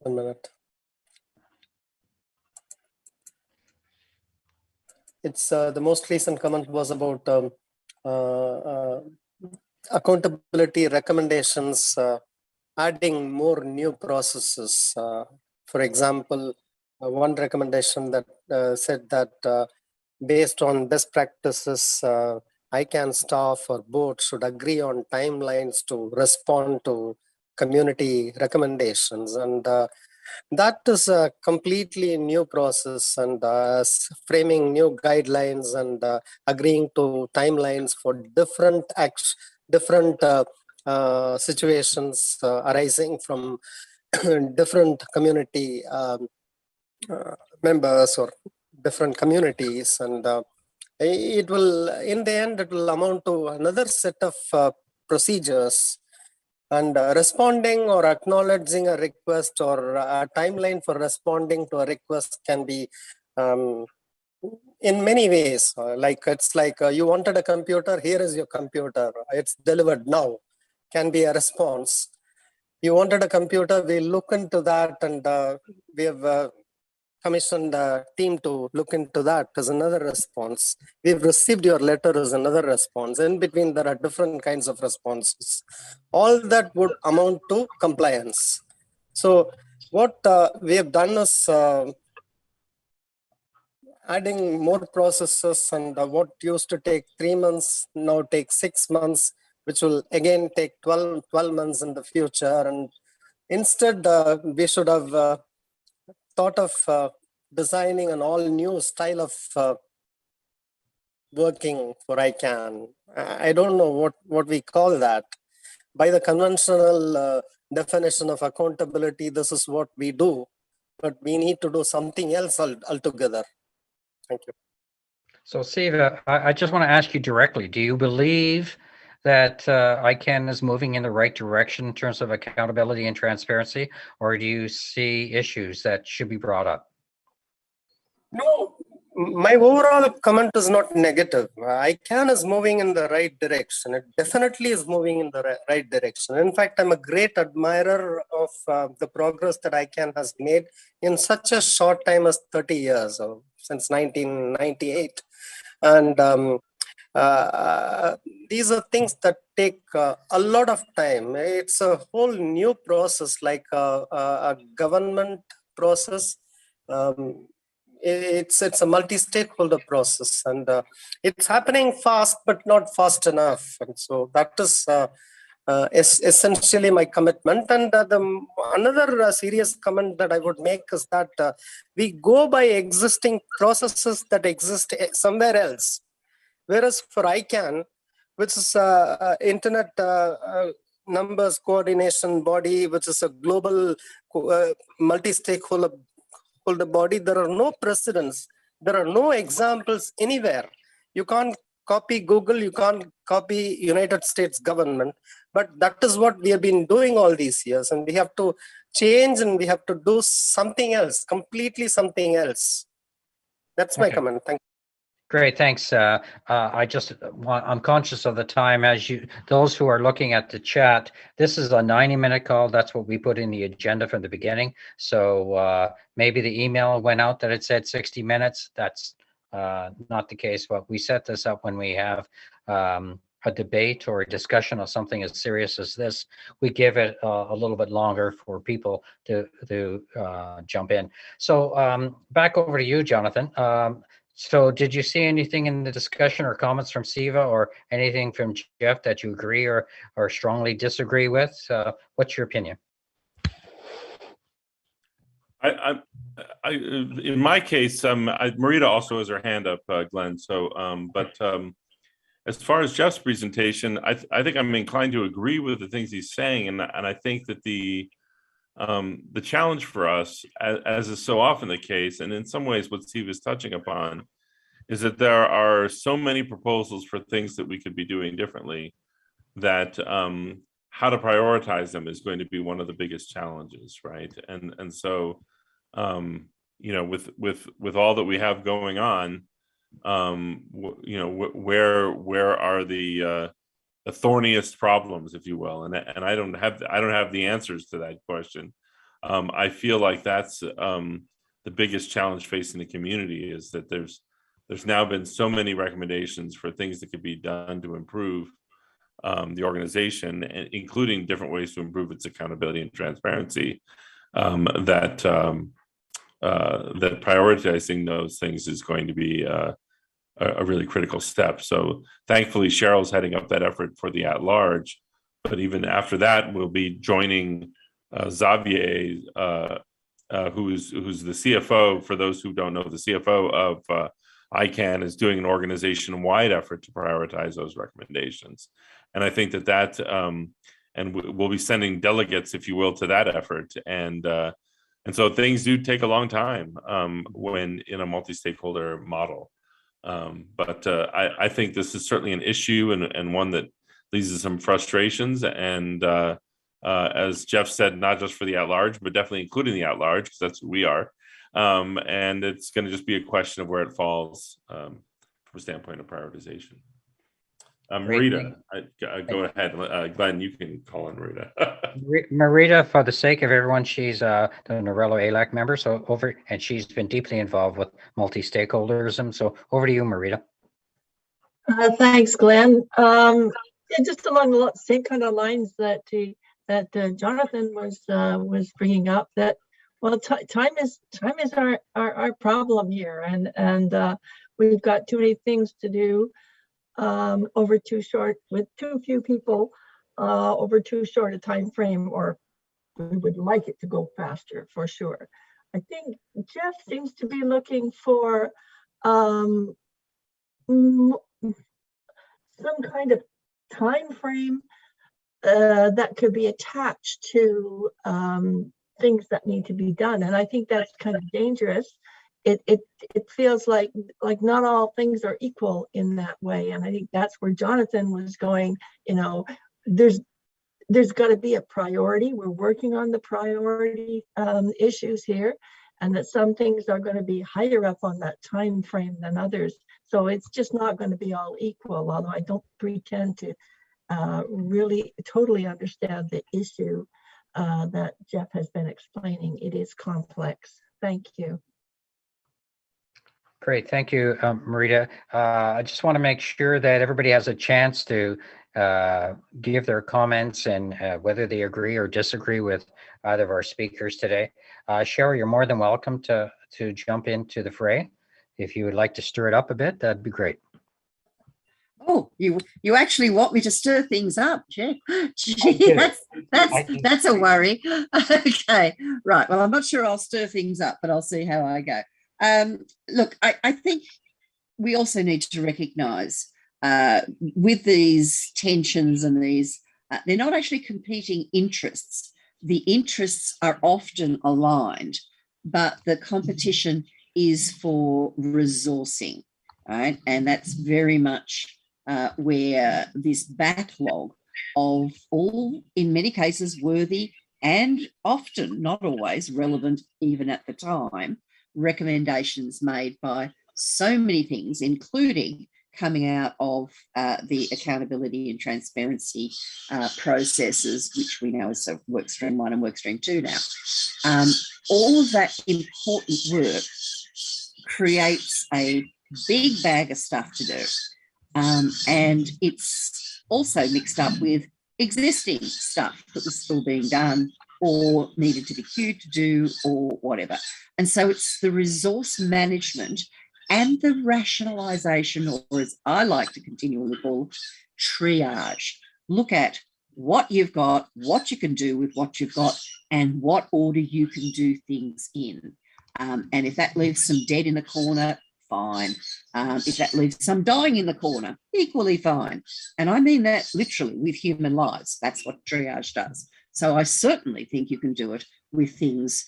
minute. It's the most recent comment was about accountability recommendations, adding more new processes. For example, one recommendation that said that based on best practices, Icann staff or board should agree on timelines to respond to community recommendations. And that is a completely new process, and framing new guidelines and agreeing to timelines for different situations arising from different community members or different communities. And it will, in the end, it will amount to another set of procedures. And responding or acknowledging a request or a timeline for responding to a request can be in many ways. It's like you wanted a computer, here is your computer, it's delivered now, can be a response. You wanted a computer, we look into that, and we have commissioned a team to look into that is another response. We've received your letter is another response. In between, there are different kinds of responses. All that would amount to compliance. So what we have done is adding more processes, and what used to take 3 months now takes 6 months, which will again take 12 months in the future. And instead, we should have thought of designing an all new style of working for Icann. I don't know what we call that. By the conventional definition of accountability, this is what we do, but we need to do something else altogether. Thank you. So, Siva, I just want to ask you directly, do you believe that Icann is moving in the right direction in terms of accountability and transparency, or do you see issues that should be brought up? No, my overall comment is not negative. Icann is moving in the right direction. It definitely is moving in the right direction. In fact, I'm a great admirer of the progress that Icann has made in such a short time as 30 years, since 1998. And these are things that take a lot of time. It's a whole new process, like a government process. It's a multi-stakeholder process, and it's happening fast, but not fast enough. And so that is essentially my commitment. And another serious comment that I would make is that we go by existing processes that exist somewhere else. Whereas for Icann, which is Internet Numbers Coordination Body, which is a global multi-stakeholder body, there are no precedents. There are no examples anywhere. You can't copy Google, you can't copy United States government, but that is what we have been doing all these years, and we have to change, and we have to do something else, completely something else. That's my comment. Thank you. Great, thanks. I'm conscious of the time. Those who are looking at the chat, this is a 90-minute call. That's what we put in the agenda from the beginning. So maybe the email went out that it said 60 minutes. That's not the case, but we set this up when we have a debate or a discussion of something as serious as this. We give it a little bit longer for people to jump in. So back over to you, Jonathan. So did you see anything in the discussion or comments from Siva or anything from Jeff that you agree or strongly disagree with? What's your opinion? In my case, Marita also has her hand up, Glenn. So, as far as Jeff's presentation, I think I'm inclined to agree with the things he's saying, and I think that the challenge for us, as is so often the case, and in some ways what Steve is touching upon, is that there are so many proposals for things that we could be doing differently that how to prioritize them is going to be one of the biggest challenges, right? And so, you know, with all that we have going on, you know, where are the thorniest problems, if you will, and I don't have the answers to that question. I feel like that's the biggest challenge facing the community, is that there's now been so many recommendations for things that could be done to improve the organization, including different ways to improve its accountability and transparency, that prioritizing those things is going to be a really critical step. So thankfully, Cheryl's heading up that effort for the at-large, but even after that, we'll be joining Xavier, who's the CFO. For those who don't know, the CFO of Icann is doing an organization-wide effort to prioritize those recommendations. And I think that and we'll be sending delegates, if you will, to that effort. And so things do take a long time when in a multi-stakeholder model. But I think this is certainly an issue and one that leads to some frustrations. And as Jeff said, not just for the at-large, but definitely including the at-large, because that's who we are. And it's going to just be a question of where it falls from a standpoint of prioritization. Marita, go ahead. Glenn, you can call on Marita. Marita, for the sake of everyone, she's the NARALO ALAC member, and she's been deeply involved with multi-stakeholderism. So over to you, Marita. Thanks, Glenn. Just along the same kind of lines that Jonathan was bringing up, that time is our problem here, and we've got too many things to do over with too few people over too short a time frame, or we would like it to go faster for sure. I think Jeff seems to be looking for some kind of time frame that could be attached to things that need to be done, and I think that's kind of dangerous. It feels like not all things are equal in that way, and I think that's where Jonathan was going. There's got to be a priority. We're working on the priority issues here, and that some things are going to be higher up on that time frame than others. So it's just not going to be all equal, although I don't pretend to really totally understand the issue that Jeff has been explaining. It is complex. Thank you. Great, thank you, Marita. I just want to make sure that everybody has a chance to give their comments and whether they agree or disagree with either of our speakers today. Cheryl, you're more than welcome to jump into the fray. If you would like to stir it up a bit, that'd be great. Oh, you actually want me to stir things up, Jeff? Gee, that's a worry. Okay, right. Well, I'm not sure I'll stir things up, but I'll see how I go. Look, I think we also need to recognise with these tensions and these, they're not actually competing interests. The interests are often aligned, but the competition is for resourcing, right? And that's very much where this backlog of all, in many cases, worthy and often not always relevant, even at the time, recommendations made by so many things, including coming out of the accountability and transparency processes, which we know is sort of work stream 1 and work stream 2 now. All of that important work creates a big bag of stuff to do. And it's also mixed up with existing stuff that was still being done or needed to be queued to do or whatever. And so it's the resource management and the rationalization, or as I like to continually call, triage. Look at what you've got, what you can do with what you've got, and what order you can do things in. And if that leaves some dead in the corner, fine. If that leaves some dying in the corner, equally fine. And I mean that literally with human lives. That's what triage does. So I certainly think you can do it with things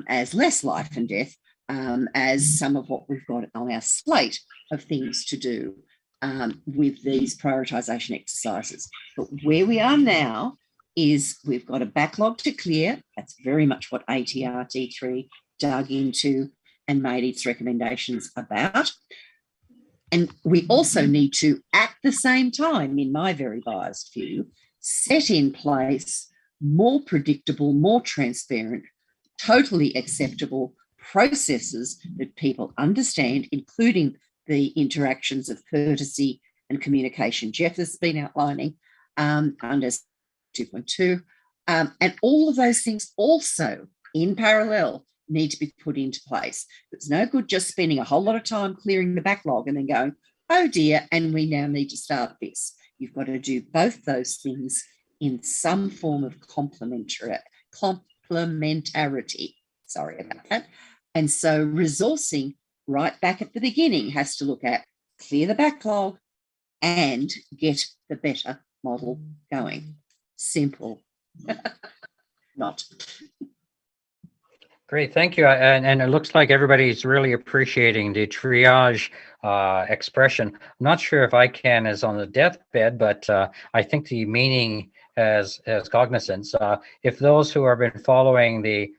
as less life and death as some of what we've got on our slate of things to do with these prioritization exercises. But where we are now is we've got a backlog to clear. That's very much what ATRT3 dug into and made its recommendations about. And we also need to, at the same time, in my very biased view, set in place more predictable, more transparent, totally acceptable processes that people understand, including the interactions of courtesy and communication Jeff has been outlining under 2.2. And all of those things also, in parallel, need to be put into place. It's no good just spending a whole lot of time clearing the backlog and then going, oh dear, and we now need to start this. You've got to do both those things in some form of complementarity. Sorry about that. And so resourcing right back at the beginning has to look at clear the backlog and get the better model going. Simple. Not. Great, thank you. And it looks like everybody's really appreciating the triage expression. I'm not sure if Icann is on the deathbed, but I think the meaning has cognizance. If those who have been following the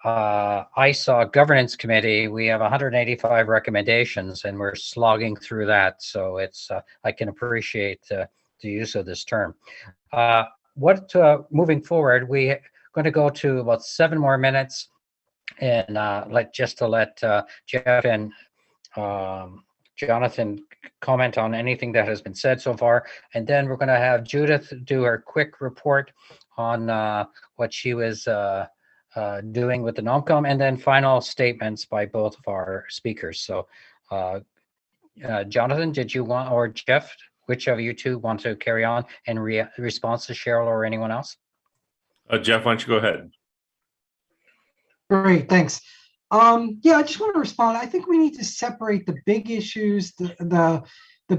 ISA Governance Committee, we have 185 recommendations, and we're slogging through that. So it's I can appreciate the use of this term. Moving forward, we're going to go to about 7 more minutes, and let Jeff and Jonathan comment on anything that has been said so far, and then we're going to have Judith do her quick report on what she was doing with the Nomcom, and then final statements by both of our speakers. So Jonathan, did you want, or Jeff, which of you two want to carry on in response to Cheryl or anyone else? Jeff, why don't you go ahead? Great, thanks. Yeah, I just want to respond. I think we need to separate the big issues, the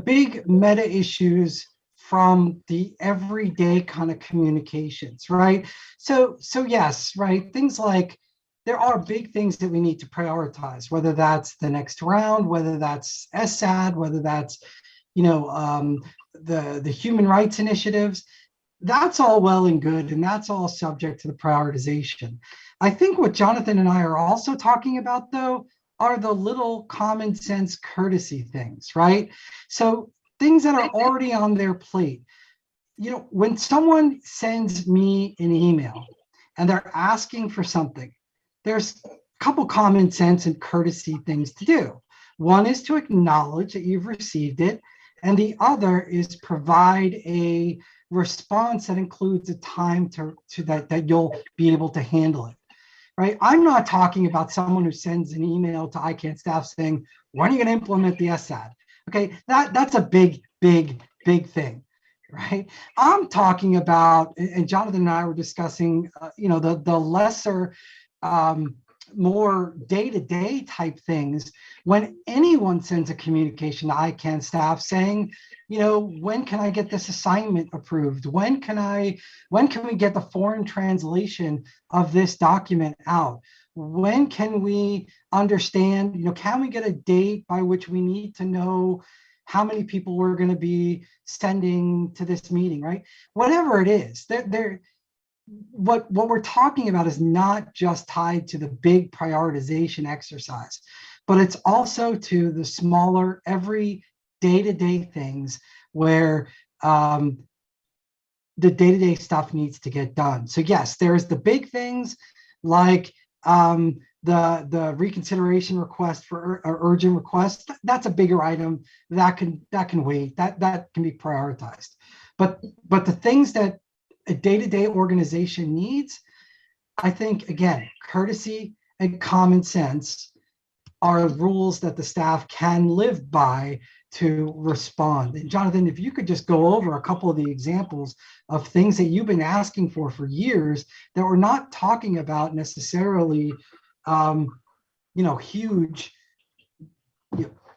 big meta issues from the everyday kind of communications, right? So yes, right, things like there are big things that we need to prioritize, whether that's the next round, whether that's SAD, whether that's, you know, the human rights initiatives. That's all well and good, and that's all subject to the prioritization. I think what Jonathan and I are also talking about, though, are the little common sense courtesy things, right? So things that are already on their plate. You know, when someone sends me an email and they're asking for something, there's a couple common sense and courtesy things to do. One is to acknowledge that you've received it, and the other is provide a response that includes a time to that you'll be able to handle it. Right? I'm not talking about someone who sends an email to Icann staff saying, when are you going to implement the SAD? Okay, that's a big thing, right? I'm talking about, and Jonathan and I were discussing, you know, the lesser, more day-to-day type things. When anyone sends a communication to Icann staff saying, you know, when can I get this assignment approved? When can we get the foreign translation of this document out? When can we understand, you know, can we get a date by which we need to know how many people we're going to be sending to this meeting, right? Whatever it is, what we're talking about is not just tied to the big prioritization exercise, but it's also to the smaller, every day-to-day things where the day-to-day stuff needs to get done. So yes, there's the big things like the reconsideration request for urgent request. That's a bigger item that can wait. That can be prioritized. But the things that a day-to-day organization needs, I think, again, courtesy and common sense are rules that the staff can live by to respond. And Jonathan, if you could just go over a couple of the examples of things that you've been asking for years that we're not talking about necessarily, you know, huge.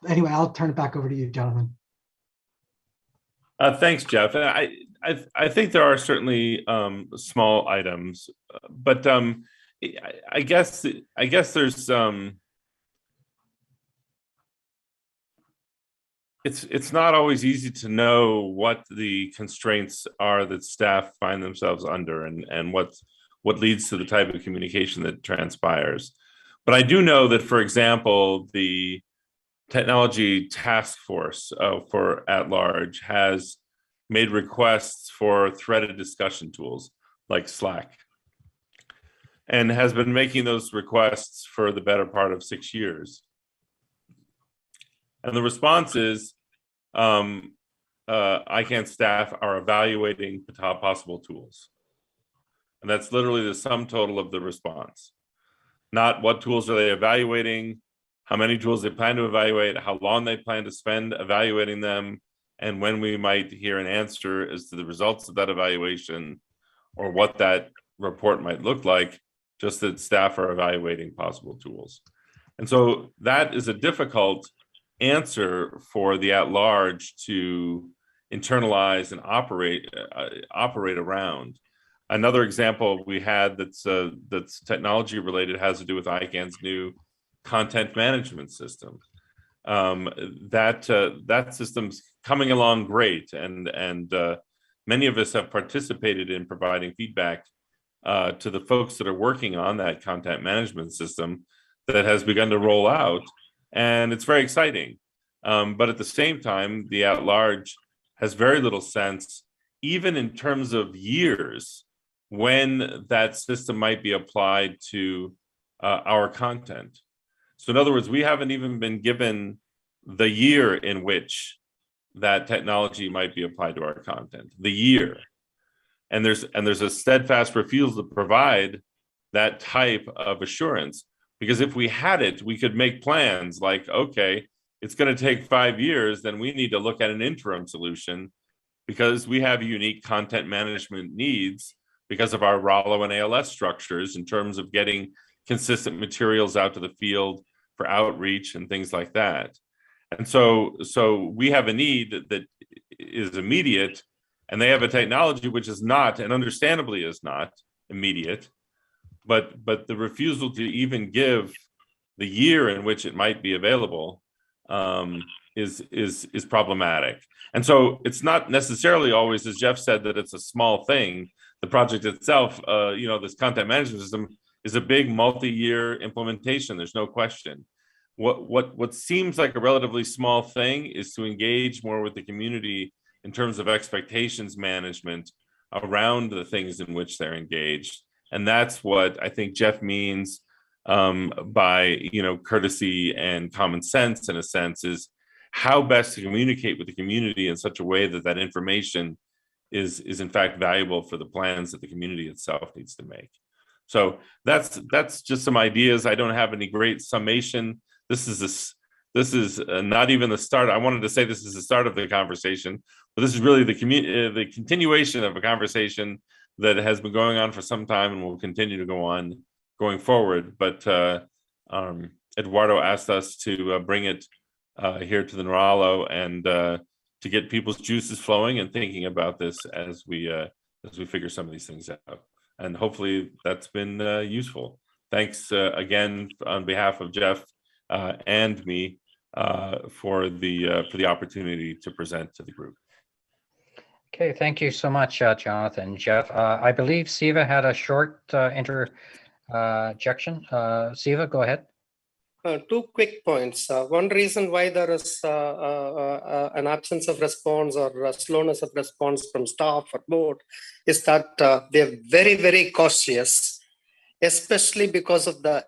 Anyway, I'll turn it back over to you, Jonathan. Thanks, Jeff. I think there are certainly small items, but I guess there's it's not always easy to know what the constraints are that staff find themselves under, and what leads to the type of communication that transpires. But I do know that, for example, the technology task force for at large has made requests for threaded discussion tools like Slack, and has been making those requests for the better part of 6 years. And the response is, Icann staff are evaluating possible tools. And that's literally the sum total of the response. Not what tools are they evaluating, how many tools they plan to evaluate, how long they plan to spend evaluating them, and when we might hear an answer as to the results of that evaluation or what that report might look like, just that staff are evaluating possible tools. And so that is a difficult answer for the at-large to internalize and operate around. Another example we had that's technology related has to do with Icann's new content management system. That system's coming along great, and many of us have participated in providing feedback to the folks that are working on that content management system that has begun to roll out, and it's very exciting. But at the same time, the at-large has very little sense, even in terms of years, when that system might be applied to our content. So in other words, we haven't even been given the year in which that technology might be applied to our content, the year. And there's a steadfast refusal to provide that type of assurance, because if we had it, we could make plans like, okay, it's going to take 5 years, then we need to look at an interim solution because we have unique content management needs because of our RALO and ALS structures in terms of getting consistent materials out to the field for outreach and things like that. And so we have a need that is immediate, and they have a technology which is not, and understandably is not, immediate. But the refusal to even give the year in which it might be available is problematic. And so it's not necessarily always, as Jeff said, that it's a small thing. The project itself, this content management system is a big multi-year implementation. There's no question. What seems like a relatively small thing is to engage more with the community in terms of expectations management around the things in which they're engaged. And that's what I think Jeff means by courtesy and common sense, in a sense, is how best to communicate with the community in such a way that that information is in fact valuable for the plans that the community itself needs to make. So that's just some ideas. I don't have any great summation. This is not even the start. I wanted to say this is the start of the conversation, but this is really the continuation of a conversation that has been going on for some time and will continue to go on going forward. But Eduardo asked us to bring it here to the NARALO and to get people's juices flowing and thinking about this as we figure some of these things out. And hopefully that's been useful. Thanks again on behalf of Jeff and me for the opportunity to present to the group. Okay, thank you so much, Jonathan. Jeff, I believe Siva had a short interjection. Siva, go ahead. 2 quick points. One reason why there is an absence of response or a slowness of response from staff or board is that they're very, very cautious, especially because of the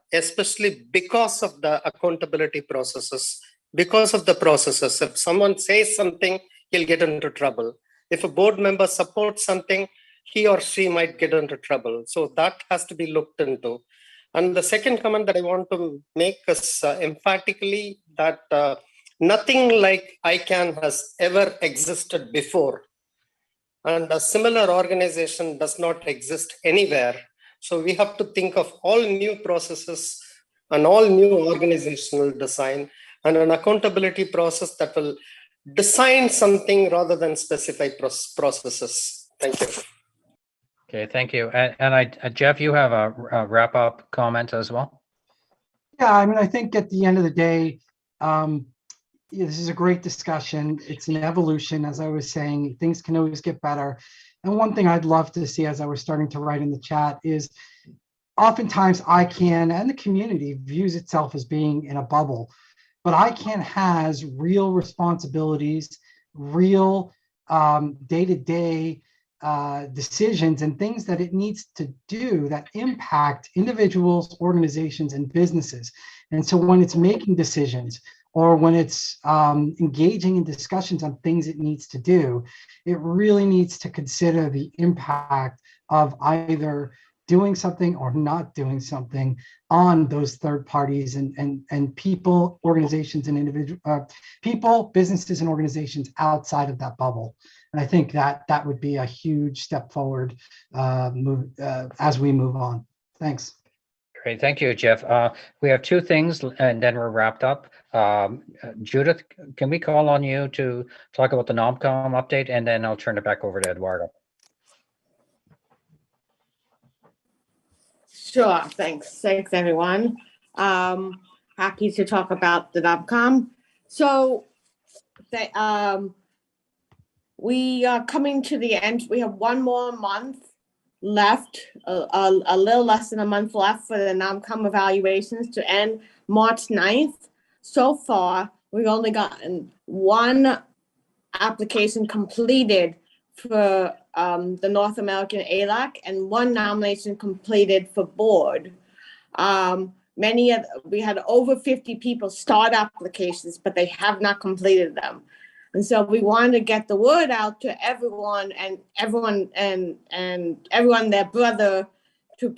accountability processes, because of the processes. If someone says something, he'll get into trouble. If a board member supports something, he or she might get into trouble. So that has to be looked into. And the second comment that I want to make is emphatically that nothing like Icann has ever existed before. And a similar organization does not exist anywhere. So we have to think of all new processes and all new organizational design and an accountability process that will design something rather than specify processes. Thank you. Okay, thank you. And Jeff, you have a wrap-up comment as well? Yeah, I mean, I think at the end of the day, this is a great discussion. It's an evolution, as I was saying. Things can always get better. And one thing I'd love to see, as I was starting to write in the chat, is oftentimes Icann and the community views itself as being in a bubble, but Icann has real responsibilities, real day-to-day decisions and things that it needs to do that impact individuals, organizations, and businesses. And so when it's making decisions or when it's engaging in discussions on things it needs to do, it really needs to consider the impact of either doing something or not doing something on those third parties and people, organizations, and individual people, businesses, and organizations outside of that bubble. And I think that would be a huge step forward as we move on. Thanks. Great, thank you, Jeff. We have 2 things and then we're wrapped up. Judith, can we call on you to talk about the Nomcom update, and then I'll turn it back over to Eduardo. Sure, thanks everyone. Happy to talk about the Nomcom. So we are coming to the end. We have 1 more month left, a little less than a month left for the Nomcom evaluations to end March 9th. So far, we've only gotten one application completed for the North American ALAC and one nomination completed for board. We had over 50 people start applications, but they have not completed them. And so we wanted to get the word out to everyone and everyone, their brother, to please